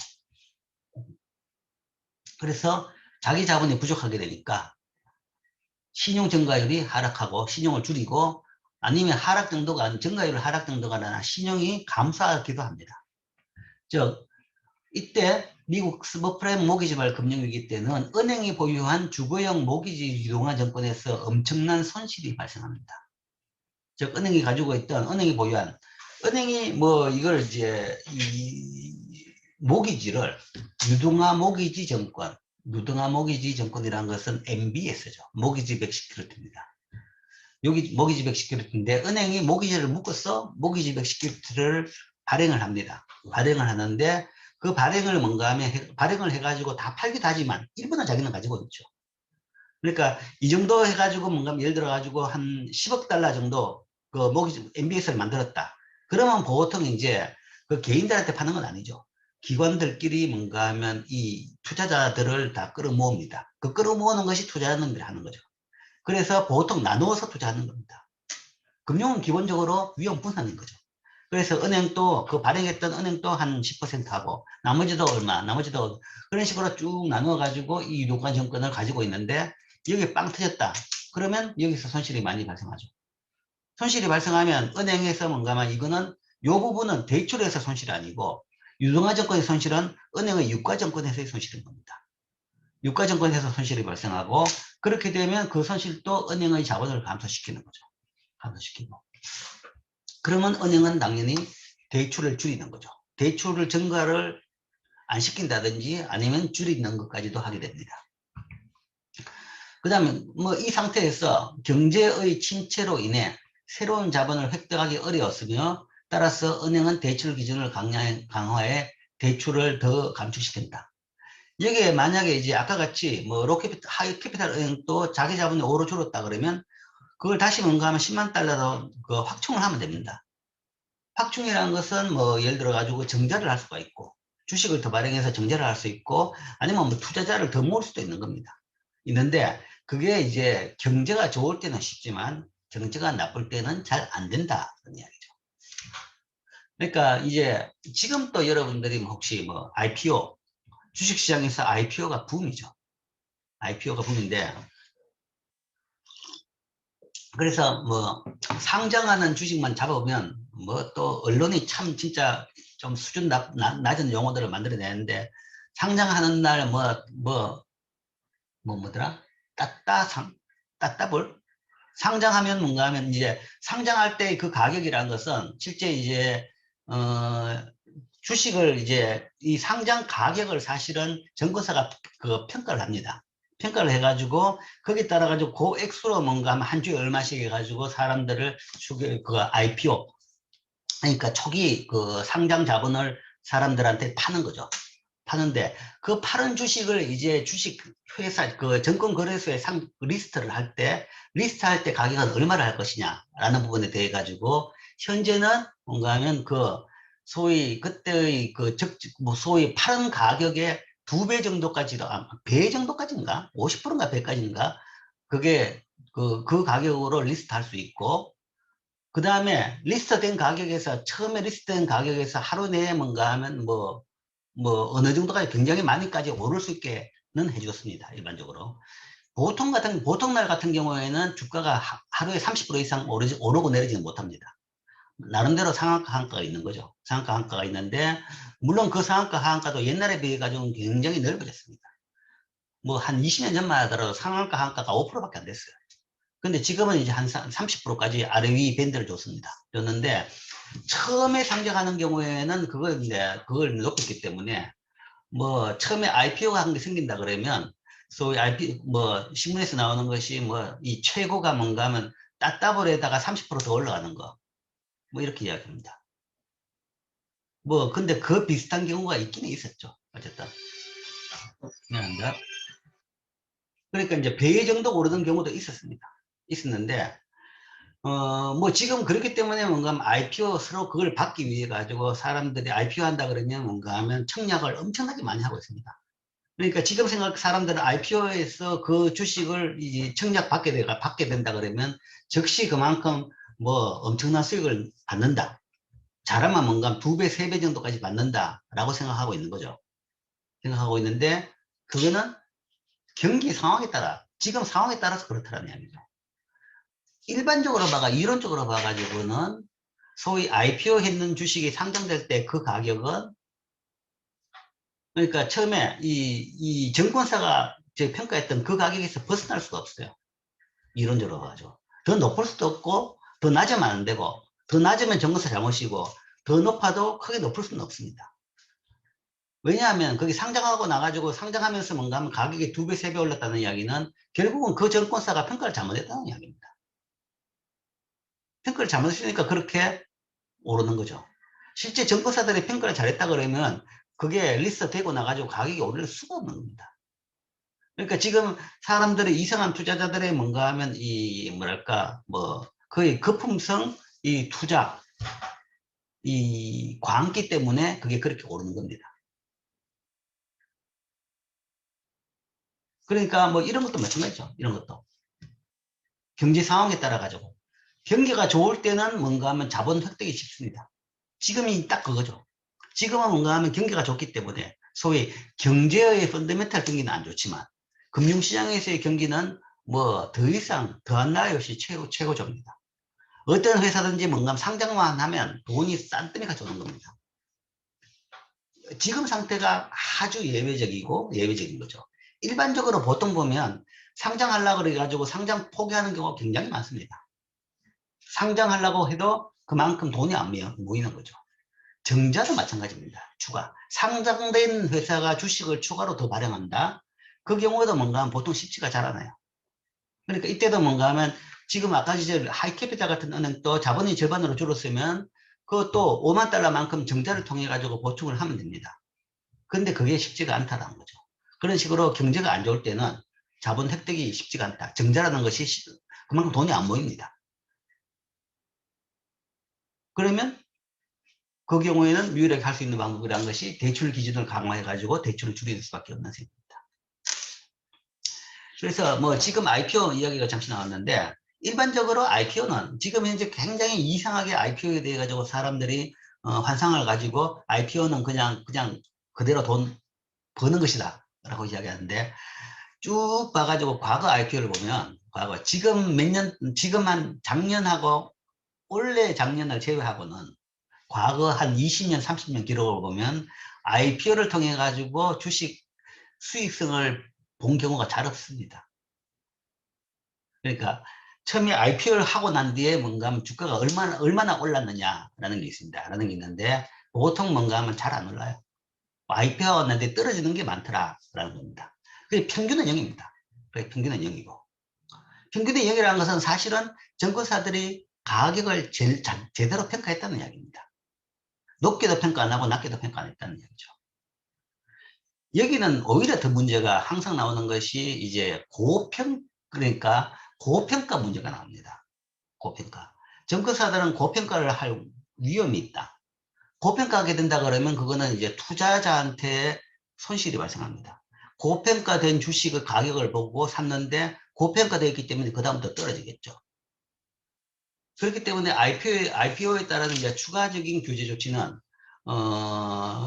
그래서 자기 자본이 부족하게 되니까 신용 증가율이 하락하고 신용을 줄이고, 아니면 하락 정도가, 증가율 하락 정도가 아니라 신용이 감소하기도 합니다. 즉 이때 미국 서브프라임 모기지발 금융위기 때는 은행이 보유한 주거용 모기지 유동화 정권에서 엄청난 손실이 발생합니다. 즉 은행이 가지고 있던, 은행이 뭐 이걸 이제 이 모기지를 유동화 모기지 정권이라는 것은 MBS죠. 모기지1 시큐리티입니다. 여기 모기지1 시큐리티인데 은행이 모기지를 묶어서 모기지1 시큐리티를 발행을 합니다. 발행을 하는데 그 발행을 뭔가 하면 발행을 해가지고 다 팔기도 하지만 일부는 자기는 가지고 있죠. 그러니까 이 정도 해가지고 뭔가 예를 들어 가지고 한 10억 달러 정도 그 모기지 MBS를 만들었다. 그러면 보통 이제 그 개인들한테 파는 건 아니죠. 기관들끼리 뭔가 하면 이 투자자들을 다 끌어모읍니다. 그 끌어모으는 것이 투자자들이 하는 거죠. 그래서 보통 나누어서 투자하는 겁니다. 금융은 기본적으로 위험 분산인 거죠. 그래서 은행도 그 발행했던 은행도 한 10% 하고 나머지도 얼마, 나머지도 그런 식으로 쭉 나누어 가지고 이 유동관 정권을 가지고 있는데 여기 빵 터졌다. 그러면 여기서 손실이 많이 발생하죠. 손실이 발생하면 은행에서 뭔가만 이거는 요 부분은 대출에서 손실이 아니고 유동화증권의 손실은 은행의 유가증권에서의 손실인 겁니다. 유가증권에서 손실이 발생하고 그렇게 되면 그 손실도 은행의 자본을 감소시키는 거죠. 감소시키고. 그러면 은행은 당연히 대출을 줄이는 거죠. 대출을 증가를 안 시킨다든지 아니면 줄이는 것까지도 하게 됩니다. 그 다음에 뭐 이 상태에서 경제의 침체로 인해 새로운 자본을 획득하기 어려웠으며 따라서 은행은 대출 기준을 강화해 대출을 더 감축시킨다. 여기에 만약에 이제 아까 같이 뭐 로캐피탈, 하이 캐피탈 은행도 자기 자본이 오로 줄었다 그러면 그걸 다시 뭔가 하면 10만 달러로 그 확충을 하면 됩니다. 확충이라는 것은 뭐 예를 들어 가지고 정자를 할 수가 있고 주식을 더 발행해서 정자를 할 수 있고 아니면 뭐 투자자를 더 모을 수도 있는 겁니다. 있는데 그게 이제 경제가 좋을 때는 쉽지만 경제가 나쁠 때는 잘 안 된다 그런 이야기죠. 그러니까 이제 지금 또 여러분들이 혹시 뭐 IPO, 주식시장에서 IPO가 붐이죠. IPO가 붐인데 그래서 뭐 상장하는 주식만 잡아보면 뭐 또 언론이 참 진짜 좀 수준 낮은 용어들을 만들어내는데 상장하는 날 뭐더라? 따따볼? 상장하면 뭔가 하면 이제 상장할 때 그 가격이라는 것은 실제 이제 주식을 이제 이 상장 가격을 사실은 증권사가 그 평가를 합니다. 평가를 해가지고 거기에 따라 가지고 그 액수로 뭔가 하면 한 주에 얼마씩 해가지고 사람들을 그 IPO, 그러니까 초기 그 상장 자본을 사람들한테 파는 거죠. 파는데 그 파는 주식을 이제 주식 회사 그 증권거래소에 리스트를 할 때 가격은 얼마를 할 것이냐라는 부분에 대해 가지고 현재는 뭔가 하면 그 소위 그때의 그 뭐 소위 파는 가격의 2배 정도까지도, 배 정도까지인가? 50%인가 100까지인가? 그게 그 가격으로 리스트 할 수 있고, 그 다음에 리스트된 가격에서, 처음에 리스트된 가격에서 하루 내에 뭔가 하면 어느 정도까지 굉장히 많이까지 오를 수 있게는 해줬습니다. 일반적으로. 보통 날 같은 경우에는 주가가 하루에 30% 이상 오르고 내리지는 못합니다. 나름대로 상한가 하한가가 있는 거죠. 상한가 하한가가 있는데, 물론 그 상한가 하한가도 옛날에 비해 가지고는 굉장히 넓어졌습니다. 뭐 한 20년 전만 하더라도 상한가 하한가가 5%밖에 안 됐어요. 근데 지금은 이제 한 30%까지 아래 위 밴드를 줬는데, 처음에 상장하는 경우에는 그걸 높였기 때문에, 뭐 처음에 IPO가 한 게 생긴다 그러면 소위 신문에서 나오는 것이 이 최고가 뭔가 하면 따따블에다가 30%더 올라가는 거, 이렇게 이야기합니다. 근데 그 비슷한 경우가 있기는 있었죠. 어쨌든. 미안합니다. 그러니까 이제 배 정도 오르는 경우도 있었는데, 지금 그렇기 때문에 뭔가 하면 IPO 서로 그걸 받기 위해 가지고 사람들이 IPO 한다 그러면 뭔가 하면 청약을 엄청나게 많이 하고 있습니다. 그러니까 지금 사람들은 IPO에서 그 주식을 이제 청약 받게 된다 그러면 즉시 그만큼 엄청난 수익을 받는다. 잘하면 뭔가 2배, 3배 정도까지 받는다라고 생각하고 있는 거죠. 생각하고 있는데, 그거는 경기 상황에 따라, 지금 상황에 따라서 그렇다는 이야기죠. 이론적으로 봐가지고는 소위 IPO 했는 주식이 상장될 때 그 가격은, 그러니까 처음에 이 증권사가 평가했던 그 가격에서 벗어날 수가 없어요. 이론적으로 봐가지고. 더 높을 수도 없고, 더 낮으면 안 되고, 더 낮으면 증권사 잘못이고, 더 높아도 크게 높을 수는 없습니다. 왜냐하면 거기 상장하고 나가지고 상장하면서 뭔가 하면 가격이 2배, 3배 올랐다는 이야기는 결국은 그 증권사가 평가를 잘못했다는 이야기입니다. 평가를 잘못했으니까 그렇게 오르는 거죠. 실제 증권사들이 평가를 잘했다 그러면 그게 리스트 되고 나가지고 가격이 오를 수가 없는 겁니다. 그러니까 지금 사람들의 이상한 투자자들의 뭔가 하면 거의 거품성 이 투자, 이 광기 때문에 그게 그렇게 오르는 겁니다. 그러니까 이런 것도 마찬가지죠. 이런 것도. 경제 상황에 따라 가지고. 경기가 좋을 때는 뭔가 하면 자본 획득이 쉽습니다. 지금이 딱 그거죠. 지금은 뭔가 하면 경기가 좋기 때문에 소위 경제의 펀더멘탈 경기는 안 좋지만 금융시장에서의 경기는 더 이상 더한 나위 없이 최고조입니다. 어떤 회사든지 뭔가 상장만 하면 돈이 싼뜨니가 좋는 겁니다. 지금 상태가 아주 예외적인 거죠. 일반적으로 보통 보면 상장하려고 그래가지고 상장 포기하는 경우가 굉장히 많습니다. 상장하려고 해도 그만큼 돈이 안 모이는 거죠. 정자도 마찬가지입니다. 상장된 회사가 주식을 추가로 더 발행한다. 그 경우에도 뭔가 하면 보통 쉽지가 잘 않아요. 그러니까 이때도 뭔가 하면 지금 아까 이제 하이캐피탈 같은 은행도 자본이 절반으로 줄었으면 그것도 5만 달러만큼 정자를 통해 가지고 보충을 하면 됩니다. 근데 그게 쉽지가 않다는 거죠. 그런 식으로 경제가 안 좋을 때는 자본 획득이 쉽지가 않다. 정자라는 것이 그만큼 돈이 안 모입니다. 그러면 그 경우에는 유일하게 할 수 있는 방법이라는 것이 대출 기준을 강화해 가지고 대출을 줄일 수밖에 없는 셈입니다. 그래서 지금 IPO 이야기가 잠시 나왔는데, 일반적으로 IPO는 지금 현재 굉장히 이상하게 IPO에 대해 가지고 사람들이 환상을 가지고 IPO는 그냥 그대로 돈 버는 것이다 라고 이야기하는데, 쭉 봐가지고 과거 IPO를 보면 지금 한 작년하고 올해 작년을 제외하고는 과거 한 20년 30년 기록을 보면 IPO를 통해 가지고 주식 수익성을 본 경우가 잘 없습니다. 그러니까 처음에 IPO를 하고 난 뒤에 뭔가 하면 주가가 얼마나 올랐느냐라는 게 있습니다. 라는 게 있는데, 보통 뭔가 하면 잘 안 올라요. IPO가 왔는데 떨어지는 게 많더라라는 겁니다. 그게 평균은 0입니다. 그게 평균은 0이고. 평균의 0이라는 것은 사실은 증권사들이 가격을 제대로 평가했다는 이야기입니다. 높게도 평가 안 하고 낮게도 평가 안 했다는 얘기죠. 여기는 오히려 더 문제가 항상 나오는 것이 이제 그러니까 고평가 문제가 나옵니다. 고평가. 증권사들은 고평가를 할 위험이 있다. 고평가하게 된다 그러면 그거는 이제 투자자한테 손실이 발생합니다. 고평가된 주식의 가격을 보고 샀는데 고평가되어 있기 때문에 그 다음부터 떨어지겠죠. 그렇기 때문에 IPO에 따른 이제 추가적인 규제 조치는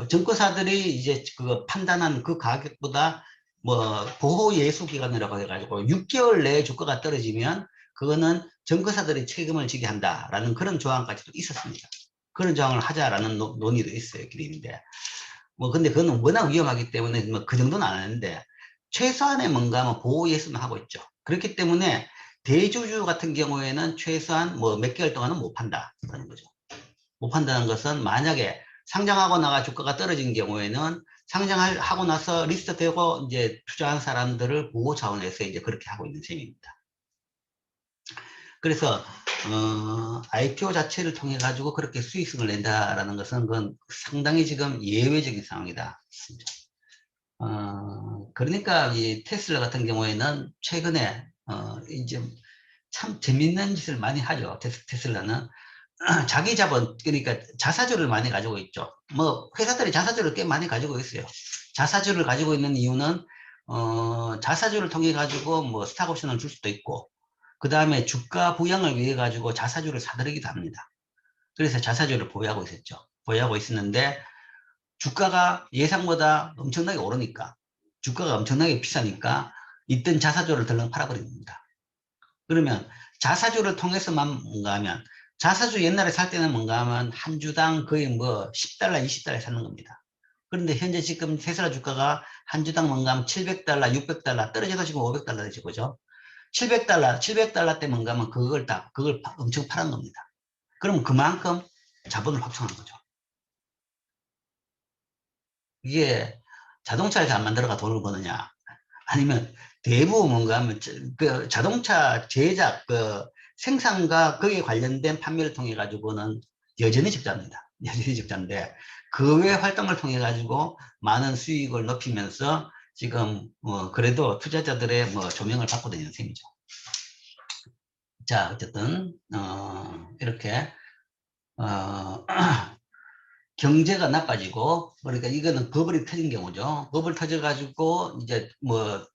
증권사들이 이제 그 판단한 그 가격보다 뭐 보호 예수 기간이라고 해가지고 6개월 내에 주가가 떨어지면 그거는 증권사들이 책임을 지게 한다라는 그런 조항까지도 있었습니다. 그런 조항을 하자라는 논의도 있어요, 기림인데. 뭐 근데 그거는 워낙 위험하기 때문에 뭐 그 정도는 안 하는데 최소한의 뭔가 뭐 보호 예수는 하고 있죠. 그렇기 때문에 대주주 같은 경우에는 최소한 뭐 몇 개월 동안은 못 판다라는 거죠. 못 판다는 것은 만약에 상장하고 나가 주가가 떨어진 경우에는 상장하고 나서 리스트되고 이제 투자한 사람들을 보호 차원에서 이제 그렇게 하고 있는 셈입니다. 그래서 IPO 자체를 통해 가지고 그렇게 수익성을 낸다라는 것은 그건 상당히 지금 예외적인 상황이다. 그러니까 이 테슬라 같은 경우에는 최근에 이제 참 재밌는 짓을 많이 하죠. 테슬라는 자기 자본, 그러니까 자사주를 많이 가지고 있죠. 뭐 회사들이 자사주를 꽤 많이 가지고 있어요. 자사주를 가지고 있는 이유는 자사주를 통해 가지고 뭐 스탁옵션을 줄 수도 있고, 그 다음에 주가 부양을 위해 가지고 자사주를 사들이기도 합니다. 그래서 자사주를 보유하고 있었죠. 보유하고 있었는데 주가가 예상보다 엄청나게 오르니까, 주가가 엄청나게 비싸니까 있던 자사주를 덜렁 팔아버립니다. 그러면 자사주를 통해서만 뭔가 하면, 자사주 옛날에 살 때는 뭔가 하면 한 주당 거의 뭐 10달러, 20달러에 사는 겁니다. 그런데 현재 지금 테슬라 주가가 한 주당 뭔가 하면 700달러, 600달러, 떨어져도 지금 500달러 되죠. 그죠? 700달러 때 뭔가 하면 그걸 엄청 팔은 겁니다. 그럼 그만큼 자본을 확충한 거죠. 이게 자동차를 잘 만들어가 돈을 버느냐, 아니면 대부분 뭔가 하면 그 자동차 제작 그 생산과 거기에 관련된 판매를 통해 가지고는 여전히 적자입니다. 여전히 적자인데 그 외 활동을 통해 가지고 많은 수익을 높이면서 지금 그래도 투자자들의 뭐 조명을 받고 다니는 셈이죠. 자, 어쨌든 이렇게 경제가 나빠지고, 그러니까 이거는 버블이 터진 경우죠. 버블 터져 가지고 이제 뭐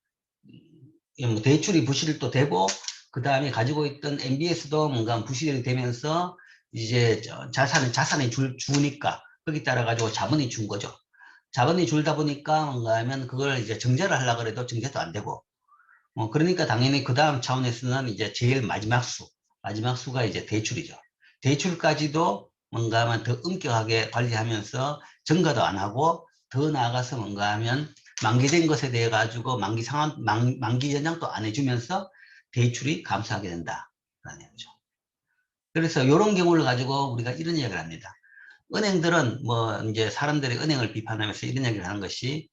대출이 부실이 또 되고, 그 다음에 가지고 있던 MBS도 뭔가 부실이 되면서 이제 자산이 주니까 거기 따라 가지고 자본이 준 거죠. 자본이 줄다 보니까 뭔가 하면 그걸 이제 정제를 하려고 해도 정제도 안 되고, 그러니까 당연히 그 다음 차원에서는 이제 제일 마지막 수가 이제 대출이죠. 대출까지도 뭔가 하면 더 엄격하게 관리하면서 증가도 안 하고, 더 나아가서 뭔가 하면 만기된 것에 대해 가지고 만기 연장도 안 해주면서 대출이 감소하게 된다라는 거죠. 그래서 이런 경우를 가지고 우리가 이런 이야기를 합니다. 은행들은 뭐 이제 사람들이 은행을 비판하면서 이런 이야기를 하는 것이,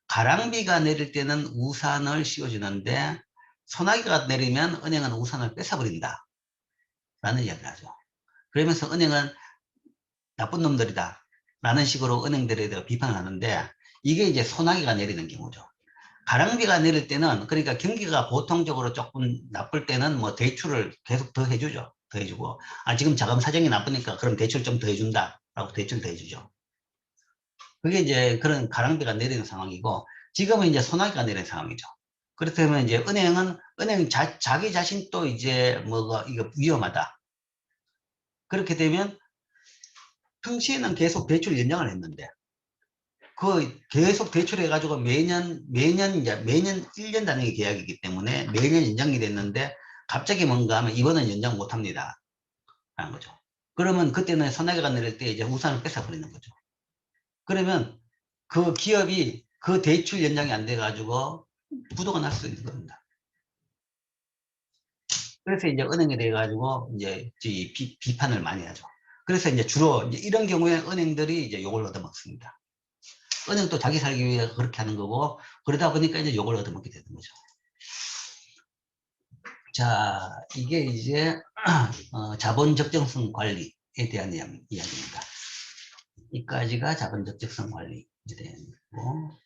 가랑비가 내릴 때는 우산을 씌워주는데 소나기가 내리면 은행은 우산을 뺏어버린다 라는 이야기를 하죠. 그러면서 은행은 나쁜 놈들이다 라는 식으로 은행들에 대해 비판을 하는데, 이게 이제 소나기가 내리는 경우죠. 가랑비가 내릴 때는, 그러니까 경기가 보통적으로 조금 나쁠 때는 뭐 대출을 계속 더 해주죠. 더 해주고, 지금 자금 사정이 나쁘니까 그럼 대출 좀 더 해준다 라고 대출 더 해주죠. 그게 이제 그런 가랑비가 내리는 상황이고, 지금은 이제 소나기가 내리는 상황이죠. 그렇다면 이제 은행 자기 자신도 이제 뭐가 이거 위험하다. 그렇게 되면 평시에는 계속 대출 연장을 했는데, 그 계속 대출해가지고 매년 1년 단위 계약이기 때문에 매년 연장이 됐는데, 갑자기 뭔가 하면 이번은 연장 못 합니다 하는 거죠. 그러면 그때는 소나기가 내릴 때 이제 우산을 뺏어버리는 거죠. 그러면 그 기업이 그 대출 연장이 안 돼가지고 부도가 날 수 있는 겁니다. 그래서 이제 은행에 대해 가지고 이제 비판을 많이 하죠. 그래서 이제 주로 이제 이런 경우에 은행들이 이제 욕을 얻어먹습니다. 은행도 자기 살기 위해 그렇게 하는 거고, 그러다 보니까 이제 욕을 얻어먹게 되는 거죠. 자, 이게 이제 자본 적정성 관리에 대한 이야기입니다. 이까지가 자본 적정성 관리에 대한 거고,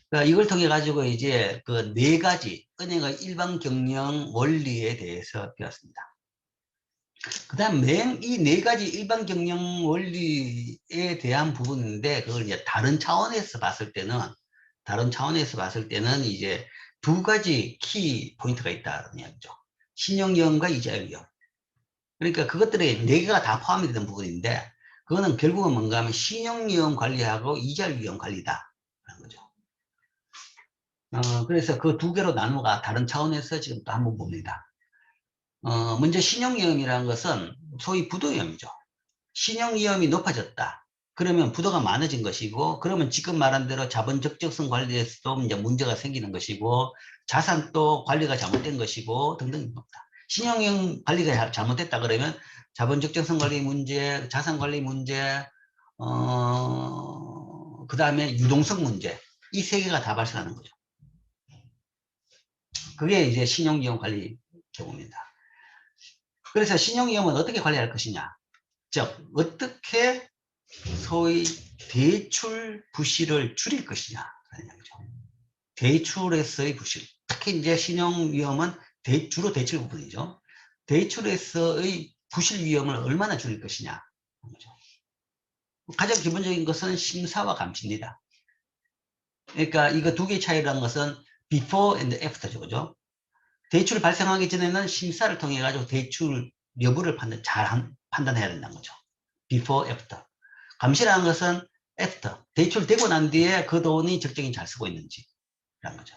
그러니까 이걸 통해 가지고 이제 그 네 가지 은행의 일반 경영 원리에 대해서 배웠습니다. 그 다음 이 네 가지 일반 경영 원리에 대한 부분인데, 그걸 이제 다른 차원에서 봤을 때는 다른 차원에서 봤을 때는 이제 두 가지 키 포인트가 있다는 이야기죠. 신용위험과 이자 위험. 그러니까 그것들이 네 개가 다 포함이 되는 부분인데, 그거는 결국은 뭔가 하면 신용위험 관리하고 이자 위험 관리다. 라는 거죠. 그래서 그 두 개로 나누가 다른 차원에서 지금 또 한번 봅니다. 먼저 신용위험이라는 것은 소위 부도위험이죠. 신용위험이 높아졌다. 그러면 부도가 많아진 것이고, 그러면 지금 말한 대로 자본 적정성 관리에서도 이제 문제가 생기는 것이고, 자산도 관리가 잘못된 것이고, 등등입니다. 신용위험 관리가 잘못됐다 그러면 자본 적정성 관리 문제, 자산 관리 문제, 그 다음에 유동성 문제, 이 세 개가 다 발생하는 거죠. 그게 이제 신용위험 관리 경우입니다. 그래서 신용위험은 어떻게 관리할 것이냐. 즉, 어떻게 소위 대출 부실을 줄일 것이냐. 대출에서의 부실. 특히 이제 신용위험은 주로 대출 부분이죠. 대출에서의 부실 위험을 얼마나 줄일 것이냐. 가장 기본적인 것은 심사와 감시입니다. 그러니까 이거 두 개의 차이라는 것은 before and after죠. 그죠? 대출이 발생하기 전에는 심사를 통해 가지고 대출 여부를 판단해야 된다는 거죠. before, after. 감시라는 것은 after. 대출되고 난 뒤에 그 돈이 적정히 잘 쓰고 있는지 라는 거죠.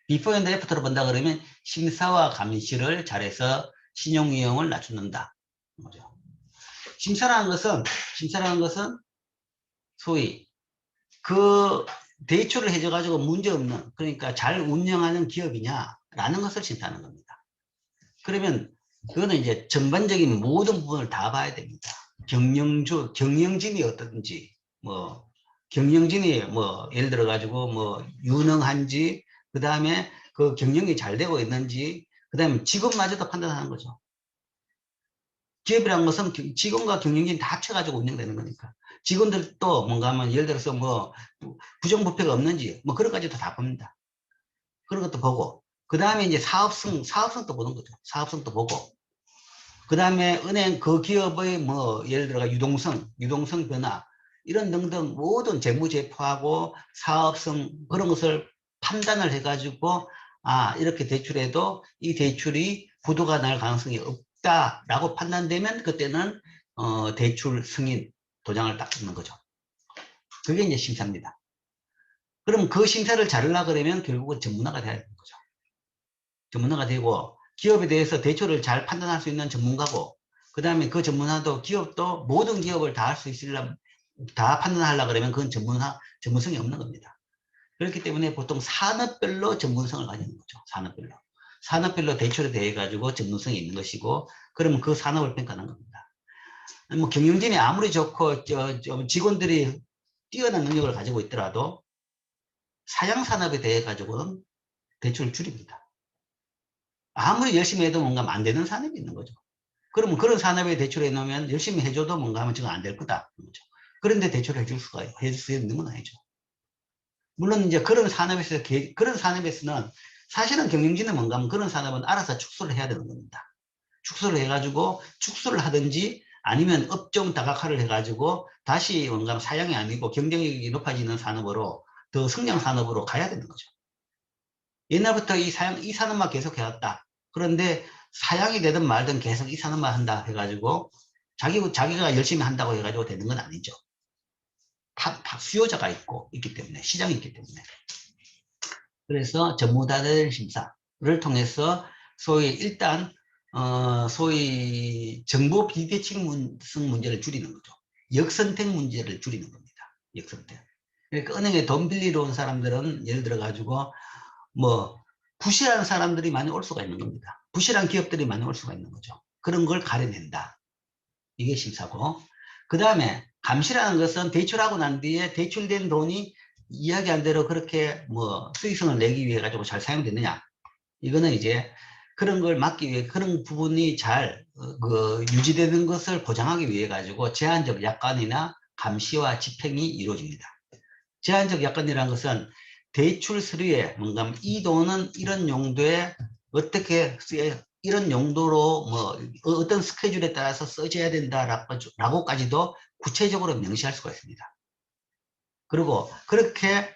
before and after로 본다 그러면 심사와 감시를 잘해서 신용위험을 낮춘다. 거죠. 심사라는 것은 소위 그 대출을 해줘 가지고 문제없는, 그러니까 잘 운영하는 기업이냐라는 것을 심사하는 겁니다. 그러면 그거는 이제 전반적인 모든 부분을 다 봐야 됩니다. 경영진이 어떤지, 경영진이 예를 들어 가지고 유능한지, 그 다음에 그 경영이 잘 되고 있는지, 그 다음에 직원마저도 판단하는 거죠. 기업이라는 것은 직원과 경영진 다 합쳐가지고 운영되는 거니까. 직원들도 뭔가 하면 예를 들어서 부정부패가 없는지 그런 까지도 다 봅니다. 그런 것도 보고, 그 다음에 이제 사업성도 보는 거죠. 사업성도 보고, 그 다음에 은행 그 기업의 예를 들어 유동성 변화, 이런 등등 모든 재무제표하고 사업성 그런 것을 판단을 해가지고, 이렇게 대출해도 이 대출이 부도가 날 가능성이 없다라고 판단되면 그때는 대출 승인 도장을 딱 찍는 거죠. 그게 이제 심사입니다. 그럼 그 심사를 잘하려고 그러면 결국은 전문가가 돼야 되는 거죠. 전문가가 되고, 기업에 대해서 대출을 잘 판단할 수 있는 전문가고, 그 다음에 그 전문가도 기업도 모든 기업을 다 할 수 있으려면, 다 판단하려고 그러면 그건 전문성이 없는 겁니다. 그렇기 때문에 보통 산업별로 전문성을 가지는 거죠. 산업별로 대출에 대해 가지고 전문성이 있는 것이고, 그러면 그 산업을 평가하는 겁니다. 경영진이 아무리 좋고 직원들이 뛰어난 능력을 가지고 있더라도 사양산업에 대해 가지고는 대출을 줄입니다. 아무리 열심히 해도 뭔가 안 되는 산업이 있는 거죠. 그러면 그런 산업에 대출해 놓으면 열심히 해줘도 뭔가 하면 지금 안 될 거다. 그렇죠? 그런데 대출을 해줄 수 있는 건 아니죠. 물론 이제 그런 산업에서는 사실은 경영진은 뭔가 하면 그런 산업은 알아서 축소를 해야 되는 겁니다. 축소를 해가지고 축소를 하든지 아니면 업종 다각화를 해가지고 다시 뭔가 사양이 아니고 경쟁력이 높아지는 산업으로 더 성장 산업으로 가야 되는 거죠. 옛날부터 이 산업만 계속 해왔다. 그런데 사양이 되든 말든 계속 이 산업만 한다 해가지고 자기가 열심히 한다고 해가지고 되는 건 아니죠. 수요자가 있기 때문에, 시장이 있기 때문에. 그래서 전문가들 심사를 통해서 소위 일단 소위 정보 비대칭성 문제를 줄이는 거죠. 역선택 문제를 줄이는 겁니다. 역선택. 그러니까 은행에 돈 빌리러 온 사람들은 예를 들어 가지고 부실한 사람들이 많이 올 수가 있는 겁니다. 부실한 기업들이 많이 올 수가 있는 거죠. 그런 걸 가려낸다. 이게 심사고, 그 다음에 감시라는 것은 대출하고 난 뒤에 대출된 돈이 이야기한 대로 그렇게 수익성을 내기 위해 가지고 잘 사용됐느냐, 이거는 이제 그런 걸 막기 위해, 그런 부분이 잘 유지되는 것을 보장하기 위해 가지고 제한적 약관이나 감시와 집행이 이루어집니다. 제한적 약관이라는 것은 대출 서류에 뭔가 이 돈은 이런 용도에 어떻게 이런 용도로 어떤 스케줄에 따라서 써져야 된다라고까지도 구체적으로 명시할 수가 있습니다. 그리고 그렇게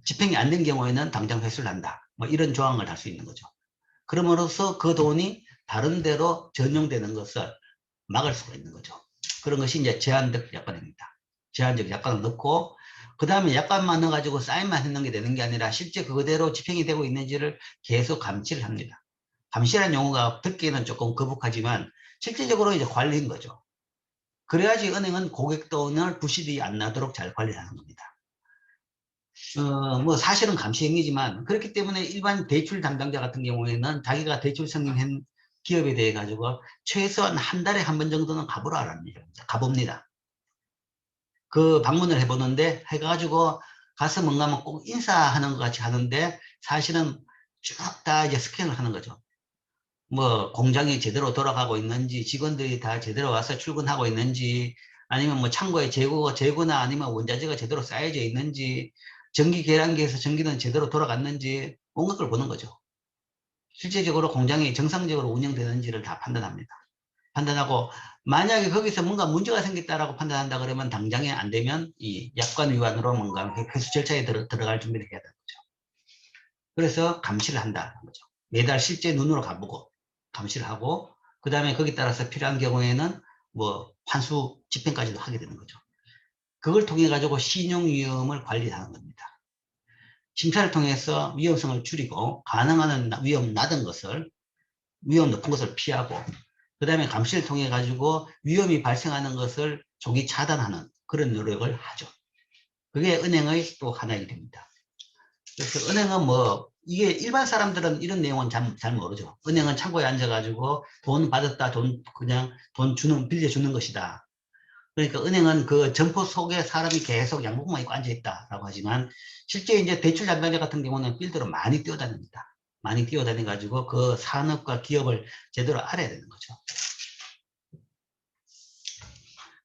집행이 안 된 경우에는 당장 회수를 한다. 뭐 이런 조항을 할 수 있는 거죠. 그럼으로써 그 돈이 다른 데로 전용되는 것을 막을 수가 있는 거죠. 그런 것이 이제 제한적 약관입니다. 제한적 약관을 넣고 그 다음에 약관만 넣어가지고 사인만 해놓은 게 되는 게 아니라 실제 그대로 집행이 되고 있는지를 계속 감시를 합니다. 감시라는 용어가 듣기에는 조금 거북하지만 실질적으로 이제 관리인 거죠. 그래야지 은행은 고객 돈을 부실이 안 나도록 잘 관리하는 겁니다. 뭐 사실은 감시행위지만 그렇기 때문에 일반 대출 담당자 같은 경우에는 자기가 대출 승인한 기업에 대해 가지고 최소한 한 달에 한 번 정도는 가보라 하는 얘기입니다. 가봅니다. 그 방문을 해보는데 해가지고 가서 뭔가 뭐 꼭 인사하는 것 같이 하는데 사실은 쭉 다 이제 스캔을 하는 거죠. 뭐 공장이 제대로 돌아가고 있는지 직원들이 다 제대로 와서 출근하고 있는지 아니면 뭐 창고에 재고나 아니면 원자재가 제대로 쌓여져 있는지 전기 계량기에서 전기는 제대로 돌아갔는지 온갖 걸 보는 거죠. 실제적으로 공장이 정상적으로 운영되는지를 다 판단합니다. 판단하고 만약에 거기서 뭔가 문제가 생겼다라고 판단한다 그러면 당장에 안 되면 이 약관 위반으로 뭔가 회수 절차에 들어갈 준비를 해야 되는 거죠. 그래서 감시를 한다는 거죠. 매달 실제 눈으로 가보고 감시를 하고 그 다음에 거기에 따라서 필요한 경우에는 뭐 환수 집행까지도 하게 되는 거죠. 그걸 통해 가지고 신용 위험을 관리하는 겁니다. 심사를 통해서 위험성을 줄이고 가능한 위험 낮은 것을 위험 높은 것을 피하고 그 다음에 감시를 통해 가지고 위험이 발생하는 것을 조기 차단하는 그런 노력을 하죠. 그게 은행의 또 하나의 일입니다. 그래서 은행은 뭐 이게 일반 사람들은 이런 내용은 잘 모르죠. 은행은 창고에 앉아가지고 돈 받았다, 그냥 돈 빌려주는 것이다. 그러니까 은행은 그 점포 속에 사람이 계속 양복만 입고 앉아있다라고 하지만 실제 이제 대출 담당자 같은 경우는 필드로 많이 뛰어다닙니다. 많이 뛰어다녀가지고 그 산업과 기업을 제대로 알아야 되는 거죠.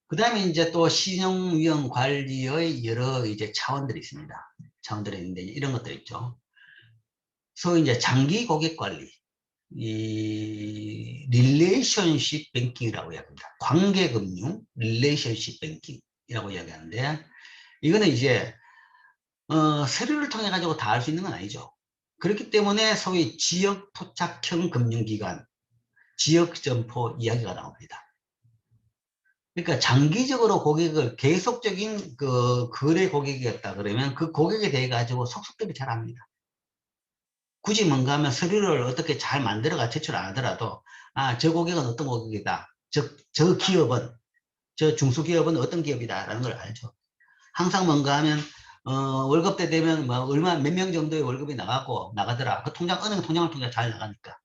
그 다음에 이제 또 신용위험 관리의 여러 이제 차원들이 있습니다. 차원들이 있는데 이런 것들 있죠. 소위 이제 장기 고객 관리, 이 릴레이션십 뱅킹이라고 이야기합니다. 관계금융 릴레이션십 뱅킹이라고 이야기하는데 이거는 이제 서류를 통해 가지고 다 할 수 있는 건 아니죠. 그렇기 때문에 소위 지역 포착형 금융기관, 지역 점포 이야기가 나옵니다. 그러니까 장기적으로 고객을 계속적인 그 거래 고객이었다 그러면 그 고객에 대해 가지고 속속들이 잘 압니다. 굳이 뭔가 하면 서류를 어떻게 잘 만들어가 제출 안 하더라도 저 고객은 어떤 고객이다. 저 기업은 저 중소기업은 어떤 기업이다라는 걸 알죠. 항상 뭔가 하면 월급 때 되면 뭐 얼마 몇 명 정도의 월급이 나가더라. 그 은행 통장을 통해 잘 나가니까.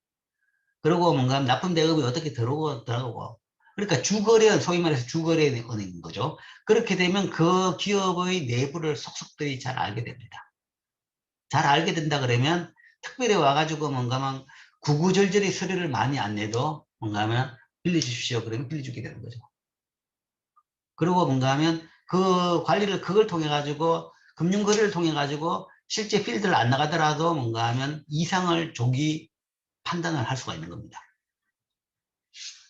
그리고 뭔가 하면 납품 대금이 어떻게 들어오고 그러니까 주거래는 소위 말해서 주거래 은행인 거죠. 그렇게 되면 그 기업의 내부를 속속들이 잘 알게 됩니다. 잘 알게 된다 그러면 특별히 와가지고 뭔가 막 구구절절히 서류를 많이 안 내도 뭔가 하면 빌려주십시오. 그러면 빌려주게 되는 거죠. 그리고 뭔가 하면 그 관리를 그걸 통해 가지고 금융거래를 통해 가지고 실제 필드를 안 나가더라도 뭔가 하면 이상을 조기 판단을 할 수가 있는 겁니다.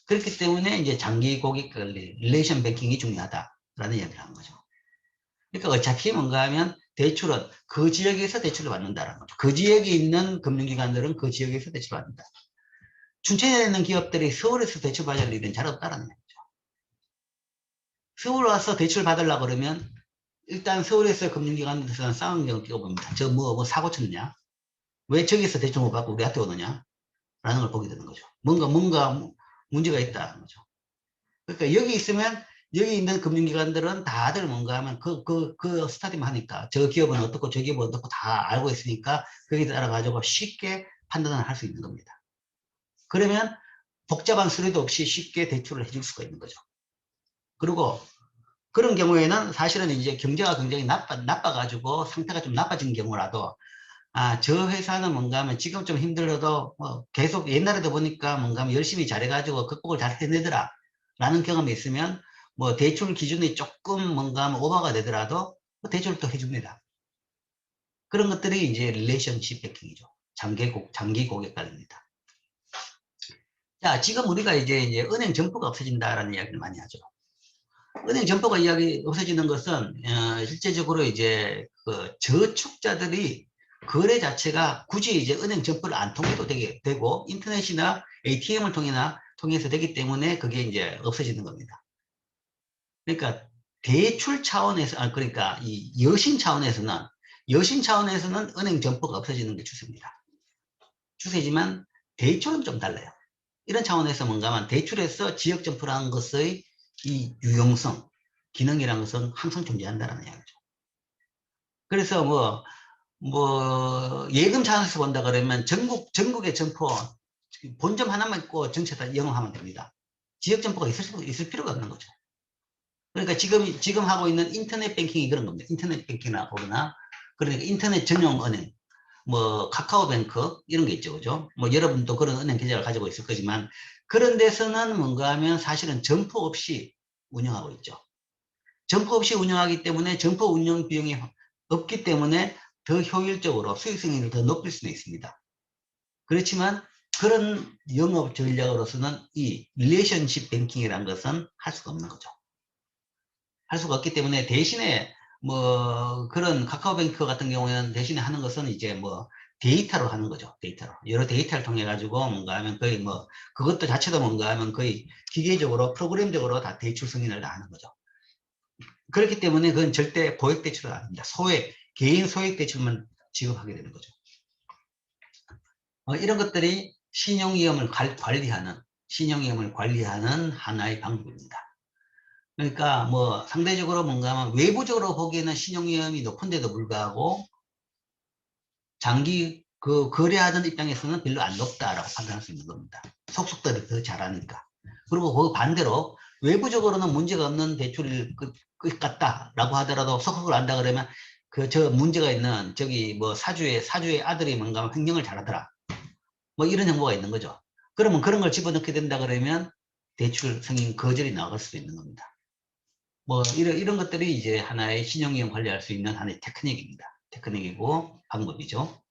그렇기 때문에 이제 장기 고객 관리, 릴레이션 뱅킹이 중요하다라는 이야기를 하는 거죠. 그러니까 어차피 뭔가 하면 대출은 그 지역에서 대출을 받는다는 거죠. 그 지역에 있는 금융기관들은 그 지역에서 대출을 받는다. 춘천에 있는 기업들이 서울에서 대출 받을 일은 잘 없다는 거죠. 서울 와서 대출 받으려고 그러면 일단 서울에서 금융기관에서는 싸우는 경우 봅니다. 저 뭐 사고 쳤냐? 왜 저기서 대출 못 받고 우리한테 오느냐? 라는 걸 보게 되는 거죠. 뭔가 문제가 있다는 거죠. 그러니까 여기 있으면 여기 있는 금융기관들은 다들 뭔가 하면 그 스타디만 하니까 저 기업은 어떻고 저 기업은 어떻고 다 알고 있으니까 거기에 따라 가지고 쉽게 판단을 할 수 있는 겁니다. 그러면 복잡한 서류도 없이 쉽게 대출을 해줄 수가 있는 거죠. 그리고 그런 경우에는 사실은 이제 경제가 굉장히 나빠가지고 상태가 좀 나빠진 경우라도 저 회사는 뭔가 하면 지금 좀 힘들어도 계속 옛날에도 보니까 뭔가 하면 열심히 잘해가지고 극복을 잘 해내더라 라는 경험이 있으면 뭐 대출 기준이 조금 뭔가 하면 오버가 되더라도 대출을 또 해줍니다. 그런 것들이 이제 릴레이션십 베킹이죠. 장기 고객 관리입니다. 자, 지금 우리가 이제 은행 점포가 없어진다라는 이야기를 많이 하죠. 은행 점포가 이야기 없어지는 것은 실제적으로 이제 그 저축자들이 거래 자체가 굳이 이제 은행 점포를 안 통해도 되고 인터넷이나 ATM을 통해서 되기 때문에 그게 이제 없어지는 겁니다. 그러니까 대출 차원에서 그러니까 이 여신 차원에서는 은행 점포가 없어지는 게 추세입니다. 추세지만 대출은 좀 달라요. 이런 차원에서 뭔가 하면 대출에서 지역 점포라는 것의 이 유용성, 기능이라는 것은 항상 존재한다는 이야기죠. 그래서 예금 차원에서 본다 그러면 전국의 점포, 본점 하나만 있고 전체 다 이용하면 됩니다. 지역 점포가 있을 필요가 없는 거죠. 그러니까 지금 하고 있는 인터넷 뱅킹이 그런 겁니다. 인터넷 뱅킹이나 보거나, 그러니까 인터넷 전용 은행, 카카오뱅크 이런 게 있죠, 그죠? 여러분도 그런 은행 계좌를 가지고 있을 거지만 그런 데서는 뭔가 하면 사실은 점포 없이 운영하고 있죠. 점포 없이 운영하기 때문에 점포 운영 비용이 없기 때문에 더 효율적으로 수익성을 더 높일 수는 있습니다. 그렇지만 그런 영업 전략으로서는 이 릴레이션십 뱅킹이라는 것은 할 수가 없는 거죠. 할 수가 없기 때문에 대신에 그런 카카오뱅크 같은 경우에는 대신에 하는 것은 이제 데이터로 하는 거죠. 데이터로. 여러 데이터를 통해 가지고 뭔가 하면 거의 그것도 자체도 뭔가 하면 거의 기계적으로 프로그램적으로 다 대출 승인을 다 하는 거죠. 그렇기 때문에 그건 절대 고액 대출은 아닙니다. 개인 소액 대출만 지급하게 되는 거죠. 이런 것들이 신용위험을 관리하는 하나의 방법입니다. 그러니까 상대적으로 뭔가 하면 외부적으로 보기에는 신용위험이 높은데도 불구하고 장기 거래하던 입장에서는 별로 안 높다라고 판단할 수 있는 겁니다. 속속들이 더 잘하니까. 그리고 그 반대로 외부적으로는 문제가 없는 대출일 것 같다라고 하더라도 속속을 안다 그러면 저 문제가 있는 저기 사주의 아들이 뭔가 횡령을 잘하더라. 이런 정보가 있는 거죠. 그러면 그런 걸 집어넣게 된다 그러면 대출 승인 거절이 나갈 수도 있는 겁니다. 이런 것들이 이제 하나의 신용위험 관리할 수 있는 하나의 테크닉입니다. 테크닉이고 방법이죠.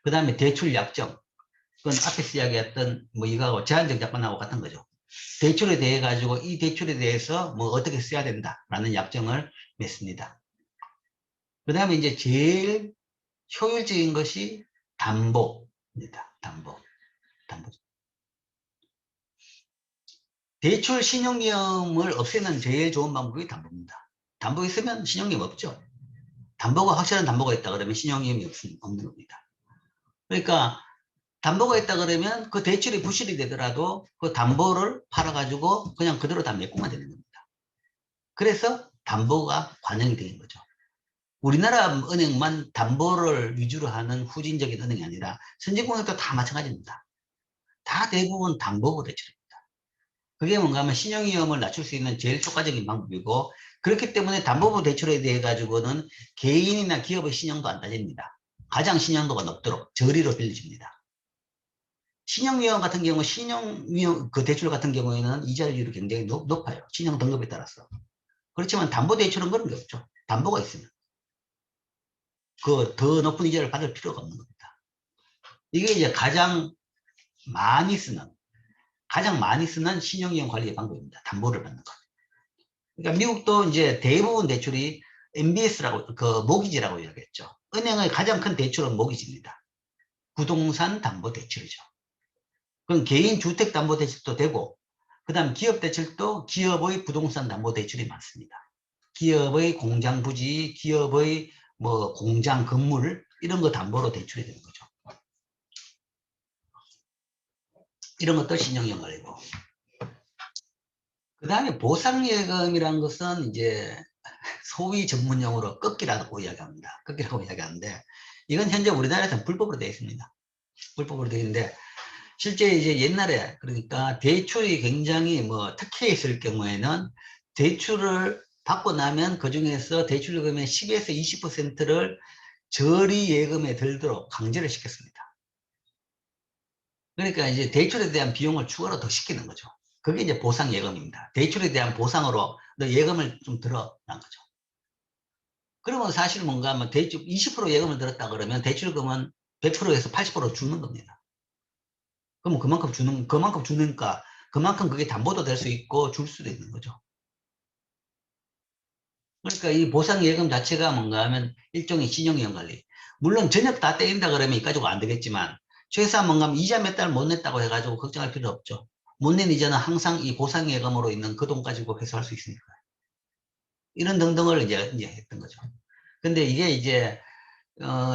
그 다음에 대출 약정. 그건 앞에서 이야기했던 이거하고 제한적 약관하고 같은 거죠. 대출에 대해 가지고 이 대출에 대해서 어떻게 써야 된다라는 약정을 맺습니다. 그 다음에 이제 제일 효율적인 것이 담보입니다. 담보. 대출 신용위험을 없애는 제일 좋은 방법이 담보입니다. 담보 있으면 신용위험 없죠. 담보가 확실한 담보가 있다 그러면 신용위험이 없는 겁니다. 그러니까 담보가 있다 그러면 그 대출이 부실이 되더라도 그 담보를 팔아가지고 그냥 그대로 다 메꾸면 되는 겁니다. 그래서 담보가 관영이 되는 거죠. 우리나라 은행만 담보를 위주로 하는 후진적인 은행이 아니라 선진국도 다 마찬가지입니다. 다 대부분 담보 대출입니다. 그게 뭔가 하면 신용위험을 낮출 수 있는 제일 효과적인 방법이고, 그렇기 때문에 담보부 대출에 대해 가지고는 개인이나 기업의 신용도 안 따집니다. 가장 신용도가 높도록 저리로 빌려줍니다. 신용위험 같은 경우, 대출 같은 경우에는 이자율이 굉장히 높아요. 신용 등급에 따라서. 그렇지만 담보대출은 그런 게 없죠. 담보가 있으면. 더 높은 이자를 받을 필요가 없는 겁니다. 이게 이제 가장 많이 쓰는 신용위험 관리의 방법입니다. 담보를 받는 것. 그러니까 미국도 이제 대부분 대출이 MBS라고, 모기지라고 이야기했죠. 은행의 가장 큰 대출은 모기지입니다. 부동산 담보 대출이죠. 그럼 개인 주택 담보 대출도 되고, 그 다음 기업 대출도 기업의 부동산 담보 대출이 많습니다. 기업의 공장 부지, 기업의 공장 건물, 이런 거 담보로 대출이 되는 거죠. 이런 것도 신용위험 관리고. 그 다음에 보상예금이라는 것은 이제 소위 전문용어로 꺾기라고 이야기합니다. 꺾기라고 이야기하는데, 이건 현재 우리나라에서는 불법으로 되어 있습니다. 불법으로 되어 있는데, 실제 이제 옛날에, 그러니까 대출이 굉장히 특혜 있을 경우에는 대출을 받고 나면 그 중에서 대출금의 10에서 20%를 저리 예금에 들도록 강제를 시켰습니다. 그러니까 이제 대출에 대한 비용을 추가로 더 시키는 거죠. 그게 이제 보상예금입니다. 대출에 대한 보상으로 너 예금을 좀 들어란 거죠. 그러면 사실 뭔가 하면 대출 20% 예금을 들었다 그러면 대출금은 100%에서 80% 주는 겁니다. 그럼 그만큼 주니까 그만큼 그게 담보도 될 수 있고 줄 수도 있는 거죠. 그러니까 이 보상예금 자체가 뭔가 하면 일종의 신용위험 관리. 물론 전역 다 떼인다 그러면 이까지고 안 되겠지만 최소한 뭔가 하면 이자 몇 달 못 냈다고 해가지고 걱정할 필요 없죠. 못 낸 이자는 항상 이 보상예금으로 있는 그 돈 가지고 회수할 수 있으니까. 이런 등등을 이제 했던 거죠. 근데 이게 이제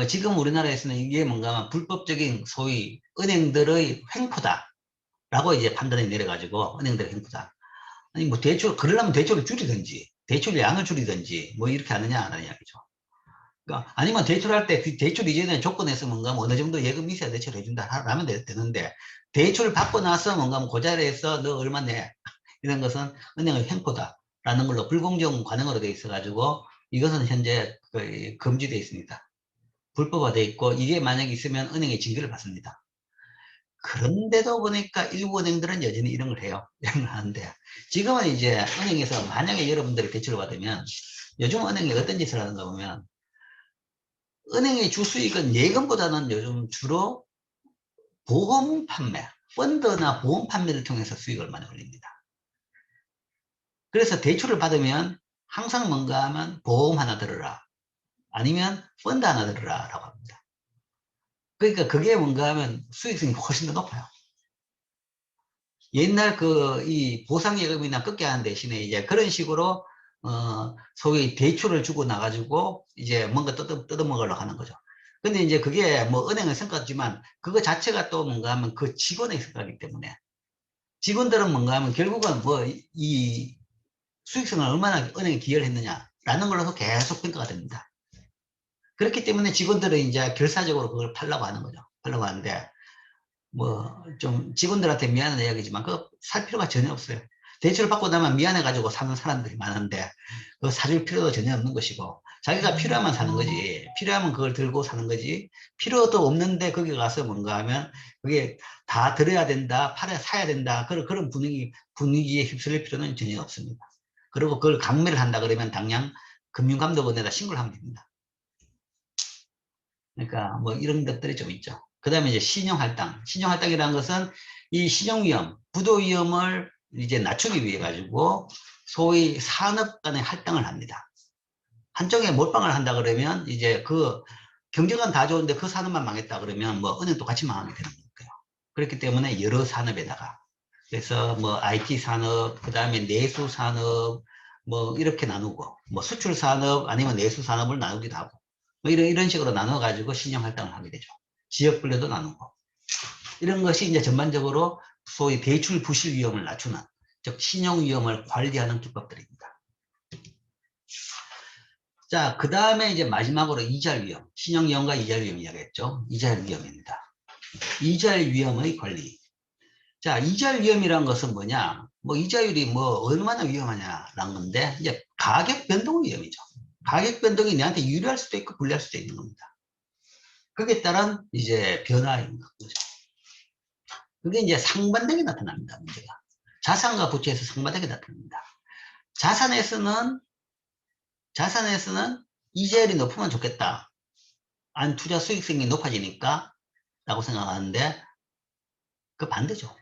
지금 우리나라에서는 이게 뭔가 하면 불법적인 소위 은행들의 횡포다라고 이제 판단이 내려가지고 은행들의 횡포다. 아니 뭐 그러려면 대출을 줄이든지 대출 양을 줄이든지 뭐 이렇게 하느냐 하는 이야기죠. 그러니까 아니면 대출할 때 그 대출 이전에 조건에서 뭔가 뭐 어느 정도 예금이 있어야 대출을 해준다 라면 되는데 대출 받고 나서 뭔가 뭐그 자리에서 너 얼마 내 이런 것은 은행의 횡포다라는 걸로 불공정 관행으로 돼 있어 가지고 이것은 현재 거의 금지되어 있습니다. 불법화돼 있고 이게 만약에 있으면 은행에 징계를 받습니다. 그런데도 보니까 일부 은행들은 여전히 이런 걸 해요. 이런 걸 하는데 지금은 이제 은행에서 만약에 여러분들이 대출을 받으면 요즘 은행이 어떤 짓을 하는가 보면 은행의 주수익은 예금보다는 요즘 주로 보험 판매, 펀드나 보험 판매를 통해서 수익을 많이 올립니다. 그래서 대출을 받으면 항상 뭔가 하면 보험 하나 들어라 아니면 펀드 하나 들어라 라고 합니다. 그러니까 그게 뭔가 하면 수익성이 훨씬 더 높아요. 옛날 이 보상예금이나 꺾게 하는 대신에 이제 그런 식으로 소위 대출을 주고 나가지고 이제 뭔가 뜯어먹으려고 하는 거죠. 근데 이제 그게 뭐 은행의 성과지만 그거 자체가 또 뭔가 하면 그 직원의 성과이기 때문에 직원들은 뭔가 하면 결국은 뭐 이 수익성을 얼마나 은행에 기여를 했느냐라는 걸로서 계속 평가가 됩니다. 그렇기 때문에 직원들은 이제 결사적으로 그걸 팔려고 하는 거죠. 팔려고 하는데 뭐 좀 직원들한테 미안한 이야기지만 그거 살 필요가 전혀 없어요. 대출을 받고 나면 미안해가지고 사는 사람들이 많은데 그거 사줄 필요도 전혀 없는 것이고 자기가 필요하면 사는 거지 필요하면 그걸 들고 사는 거지 필요도 없는데 거기 가서 뭔가 하면 그게 다 들어야 된다 팔아야 사야 된다 그런 분위기에 휩쓸릴 필요는 전혀 없습니다. 그리고 그걸 강매를 한다 그러면 당장 금융감독원에다 신고를 하면 됩니다. 그러니까 뭐 이런 것들이 좀 있죠. 그 다음에 이제 신용할당. 신용할당이라는 것은 이 신용위험, 부도위험을 이제 낮추기 위해 가지고 소위 산업 간의 할당을 합니다. 한쪽에 몰빵을 한다 그러면 이제 그 경제가 다 좋은데 그 산업만 망했다 그러면 뭐 은행도 같이 망하게 되는 거예요. 그렇기 때문에 여러 산업에다가 그래서 뭐 IT 산업, 그 다음에 내수 산업 뭐 이렇게 나누고 뭐 수출 산업 아니면 내수 산업을 나누기도 하고 뭐 이런 식으로 나눠가지고 신용 활동을 하게 되죠. 지역 분류도 나누고. 이런 것이 이제 전반적으로 소위 대출 부실 위험을 낮추는, 즉, 신용 위험을 관리하는 기법들입니다. 자, 그 다음에 이제 마지막으로 이자 위험, 신용 위험과 이자 위험 이야기했죠. 이자 위험입니다. 이자 위험의 관리. 자, 이자 위험이란 것은 뭐냐? 뭐 이자율이 뭐 얼마나 위험하냐라는 건데 이제 가격 변동 위험이죠. 가격 변동이 내한테 유리할 수도 있고 불리할 수도 있는 겁니다. 거기에 따른 이제 변화인 거죠. 그게 이제 상반되게 나타납니다. 문제가. 자산과 부채에서 상반되게 나타납니다. 자산에서는 이자율이 높으면 좋겠다. 안 투자 수익성이 높아지니까 라고 생각하는데 그 반대죠.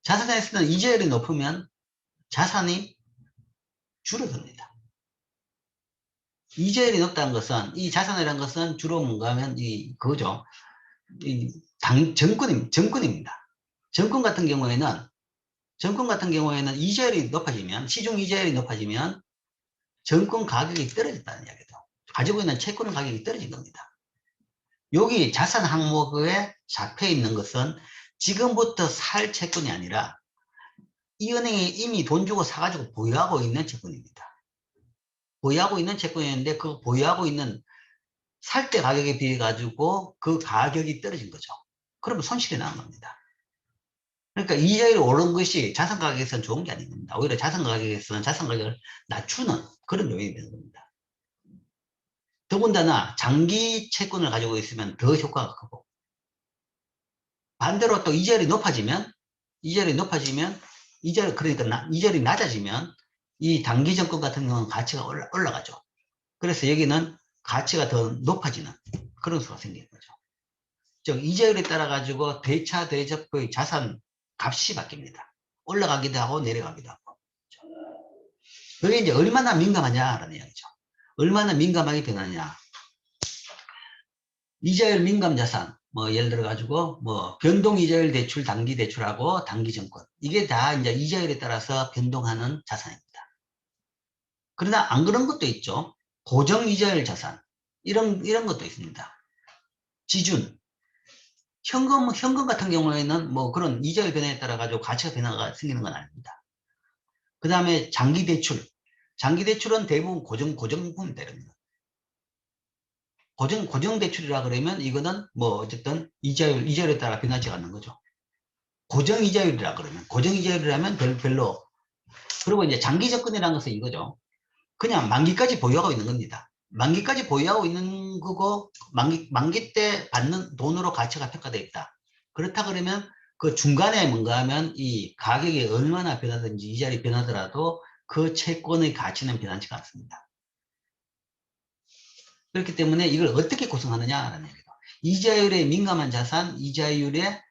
자산에서는 이자율이 높으면 자산이 줄어듭니다. 이자율이 높다는 것은 이 자산이라는 것은 주로 뭔가 하면 그거죠. 정권입니다. 정권 같은 경우에는 이자율이 높아지면 시중 이자율이 높아지면 정권 가격이 떨어졌다는 이야기죠. 가지고 있는 채권 가격이 떨어진 겁니다. 여기 자산 항목에 잡혀 있는 것은 지금부터 살 채권이 아니라 이 은행에 이미 돈 주고 사가지고 보유하고 있는 채권입니다. 보유하고 있는 채권이었는데 그 보유하고 있는 살 때 가격에 비해 가지고 그 가격이 떨어진 거죠. 그러면 손실이 나는 겁니다. 그러니까 이자율이 오른 것이 자산 가격에서는 좋은 게 아닙니다. 오히려 자산 가격에서는 자산 가격을 낮추는 그런 요인이 되는 겁니다. 더군다나 장기 채권을 가지고 있으면 더 효과가 크고 반대로 또 그러니까 이자율이 낮아지면 이 단기 정권 같은 경우는 가치가 올라가죠. 그래서 여기는 가치가 더 높아지는 그런 수가 생기는 거죠. 즉 이자율에 따라 가지고 대차 대적의 자산 값이 바뀝니다. 올라가기도 하고 내려가기도 하고. 그게 이제 얼마나 민감하냐라는 이야기죠. 얼마나 민감하게 변하냐. 이자율 민감 자산, 뭐 예를 들어 가지고 뭐 변동 이자율 대출, 단기 대출하고 단기 증권, 이게 다 이제 이자율에 따라서 변동하는 자산입니다. 그러나 안 그런 것도 있죠. 고정 이자율 자산, 이런 것도 있습니다. 지준, 현금 같은 경우에는 뭐 그런 이자율 변화에 따라 가지고 가치가 변화가 생기는 건 아닙니다. 그 다음에 장기 대출, 장기 대출은 대부분 고정분이 되는 고정 대출이라 그러면 이거는 뭐 어쨌든 이자율에 따라 변하지 않는 거죠. 고정 이자율이라 그러면, 고정 이자율이라면 별로. 그리고 이제 장기 접근이라는 것은 이거죠. 그냥 만기까지 보유하고 있는 겁니다. 만기까지 보유하고 있는 거고, 만기 때 받는 돈으로 가치가 평가되어 있다. 그렇다 그러면 그 중간에 뭔가 하면 이 가격이 얼마나 변하든지 이자율이 변하더라도 그 채권의 가치는 변하지 않습니다. 그렇기 때문에 이걸 어떻게 구성하느냐라는 얘기죠. 이자율에 민감한 자산, 이자율의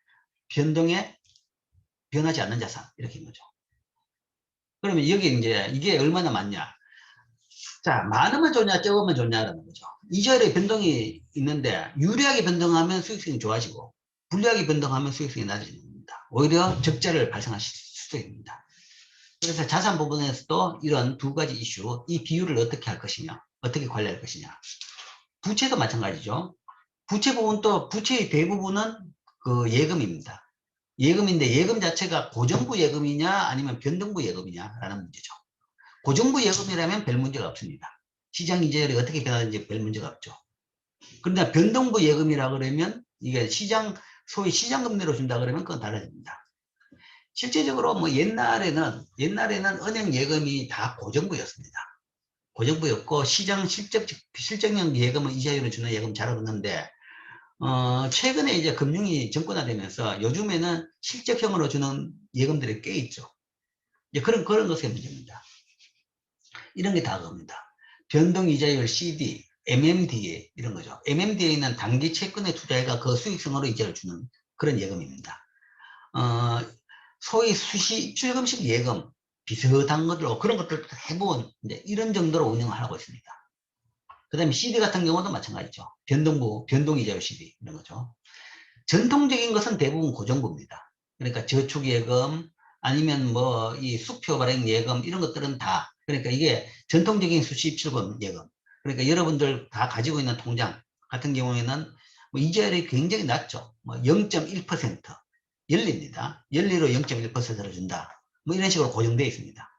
변동에 변하지 않는 자산, 이렇게 거죠. 그러면 여기 이제 이게 얼마나 많냐. 자, 많으면 좋냐, 적으면 좋냐라는 거죠. 이자율의 변동이 있는데 유리하게 변동하면 수익성이 좋아지고 불리하게 변동하면 수익성이 낮아집니다. 오히려 적자를 발생하실 수도 있습니다. 그래서 자산 부분에서도 이런 두 가지 이슈, 이 비율을 어떻게 할 것이냐, 어떻게 관리할 것이냐. 부채도 마찬가지죠. 부채 부분도 부채의 대부분은 그 예금입니다. 예금인데 예금 자체가 고정부 예금이냐 아니면 변동부 예금이냐라는 문제죠. 고정부 예금이라면 별 문제가 없습니다. 시장 이자율이 어떻게 변하는지 별 문제가 없죠. 그런데 변동부 예금이라 그러면 이게 소위 시장금리로 준다 그러면 그건 달라집니다. 실제적으로 뭐 옛날에는 은행 예금이 다 고정부였습니다. 고정부였고 시장 실적형 예금은 이자율을 주는 예금 잘 얻는데 최근에 이제 금융이 정권화되면서 요즘에는 실적형으로 주는 예금들이 꽤 있죠. 이제 그런 것의 문제입니다. 이런 게 다 그겁니다. 변동이자율 CD, MMDA 이런 거죠. MMDA는 단기 채권에 투자해가 그 수익성으로 이자를 주는 그런 예금입니다. 소위 입출금식 예금 비슷한 것들로 그런 것들도 대부분 이제 이런 정도로 운영을 하고 있습니다. 그 다음에 CD 같은 경우도 마찬가지죠. 변동이자율 CD 이런 거죠. 전통적인 것은 대부분 고정부입니다. 그러니까 저축예금 아니면 뭐 이 수표 발행 예금 이런 것들은 다 그러니까 이게 전통적인 수시입출금 예금 그러니까 여러분들 다 가지고 있는 통장 같은 경우에는 뭐 이자율이 굉장히 낮죠. 뭐 0.1% 연리입니다. 연리로 0.1%를 준다. 뭐 이런 식으로 고정되어 있습니다.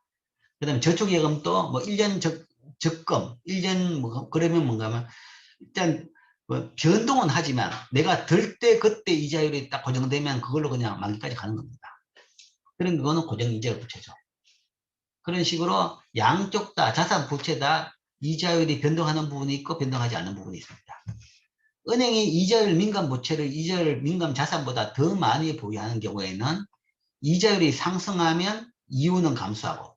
그 다음에 저축예금도 뭐 1년 적금 1년 뭐 그러면 뭔가 하면 일단 뭐 변동은 하지만 내가 들 때 그때 이자율이 딱 고정되면 그걸로 그냥 만기까지 가는 겁니다. 그런 거는 고정 이자율 부채죠. 그런 식으로 양쪽 다 자산 부채 다 이자율이 변동하는 부분이 있고 변동하지 않는 부분이 있습니다. 은행이 이자율 민감 부채를 이자율 민감 자산보다 더 많이 보유하는 경우에는 이자율이 상승하면 이윤은 감소하고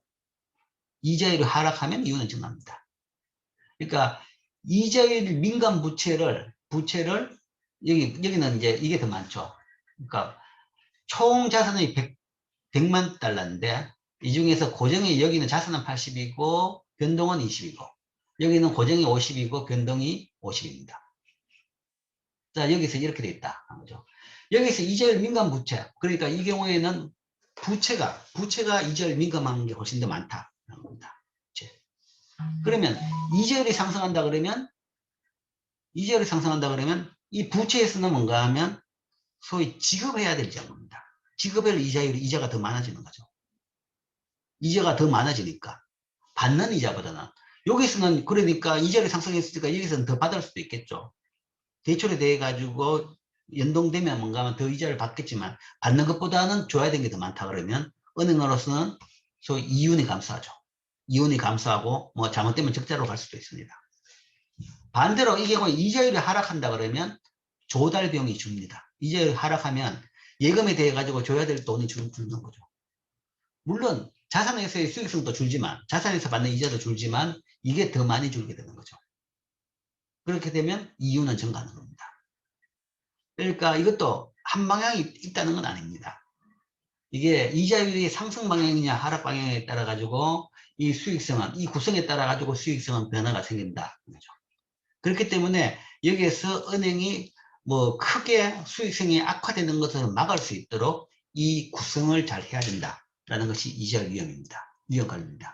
이자율이 하락하면 이윤은 증가합니다. 그러니까 이자율 민감 부채를 여기는 이제 이게 더 많죠. 그러니까 총 자산이 100만 달러인데 이 중에서 고정이 여기는 자산은 80이고 변동은 20이고 여기는 고정이 50이고 변동이 50입니다. 자, 여기서 이렇게 돼 있다. 그죠? 여기서 이자율 민감 부채. 그러니까 이 경우에는 부채가 이자율 민감한 게 훨씬 더 많다. 겁니다. 그러면 이자율이 상승한다 그러면 이 부채에서는 뭔가 하면 소위 지급해야 될 자금입니다. 지급할 이자가 더 많아지는 거죠. 이자가 더 많아지니까 받는 이자보다는 여기서는 그러니까 이자율이 상승했으니까 여기서는 더 받을 수도 있겠죠. 대출에 대해 가지고 연동되면 뭔가 하면 더 이자를 받겠지만 받는 것보다는 줘야 되는 게 더 많다 그러면 은행으로서는 소위 이윤이 감소하죠. 이윤이 감소하고 뭐 잘못되면 적자로 갈 수도 있습니다. 반대로 이 경우에 이자율이 하락한다 그러면 조달 비용이 줍니다. 이자율이 하락하면 예금에 대해 가지고 줘야 될 돈이 주는 거죠. 물론 자산에서의 수익성도 줄지만 자산에서 받는 이자도 줄지만 이게 더 많이 줄게 되는 거죠. 그렇게 되면 이윤은 증가하는 겁니다. 그러니까 이것도 한 방향이 있다는 건 아닙니다. 이게 이자율이 상승 방향이냐 하락 방향에 따라 가지고 이 수익성은 이 구성에 따라 가지고 수익성은 변화가 생긴다. 그렇기 때문에 여기에서 은행이 뭐 크게 수익성이 악화되는 것을 막을 수 있도록 이 구성을 잘 해야 된다라는 것이 이자율 위험입니다. 위험 관리입니다.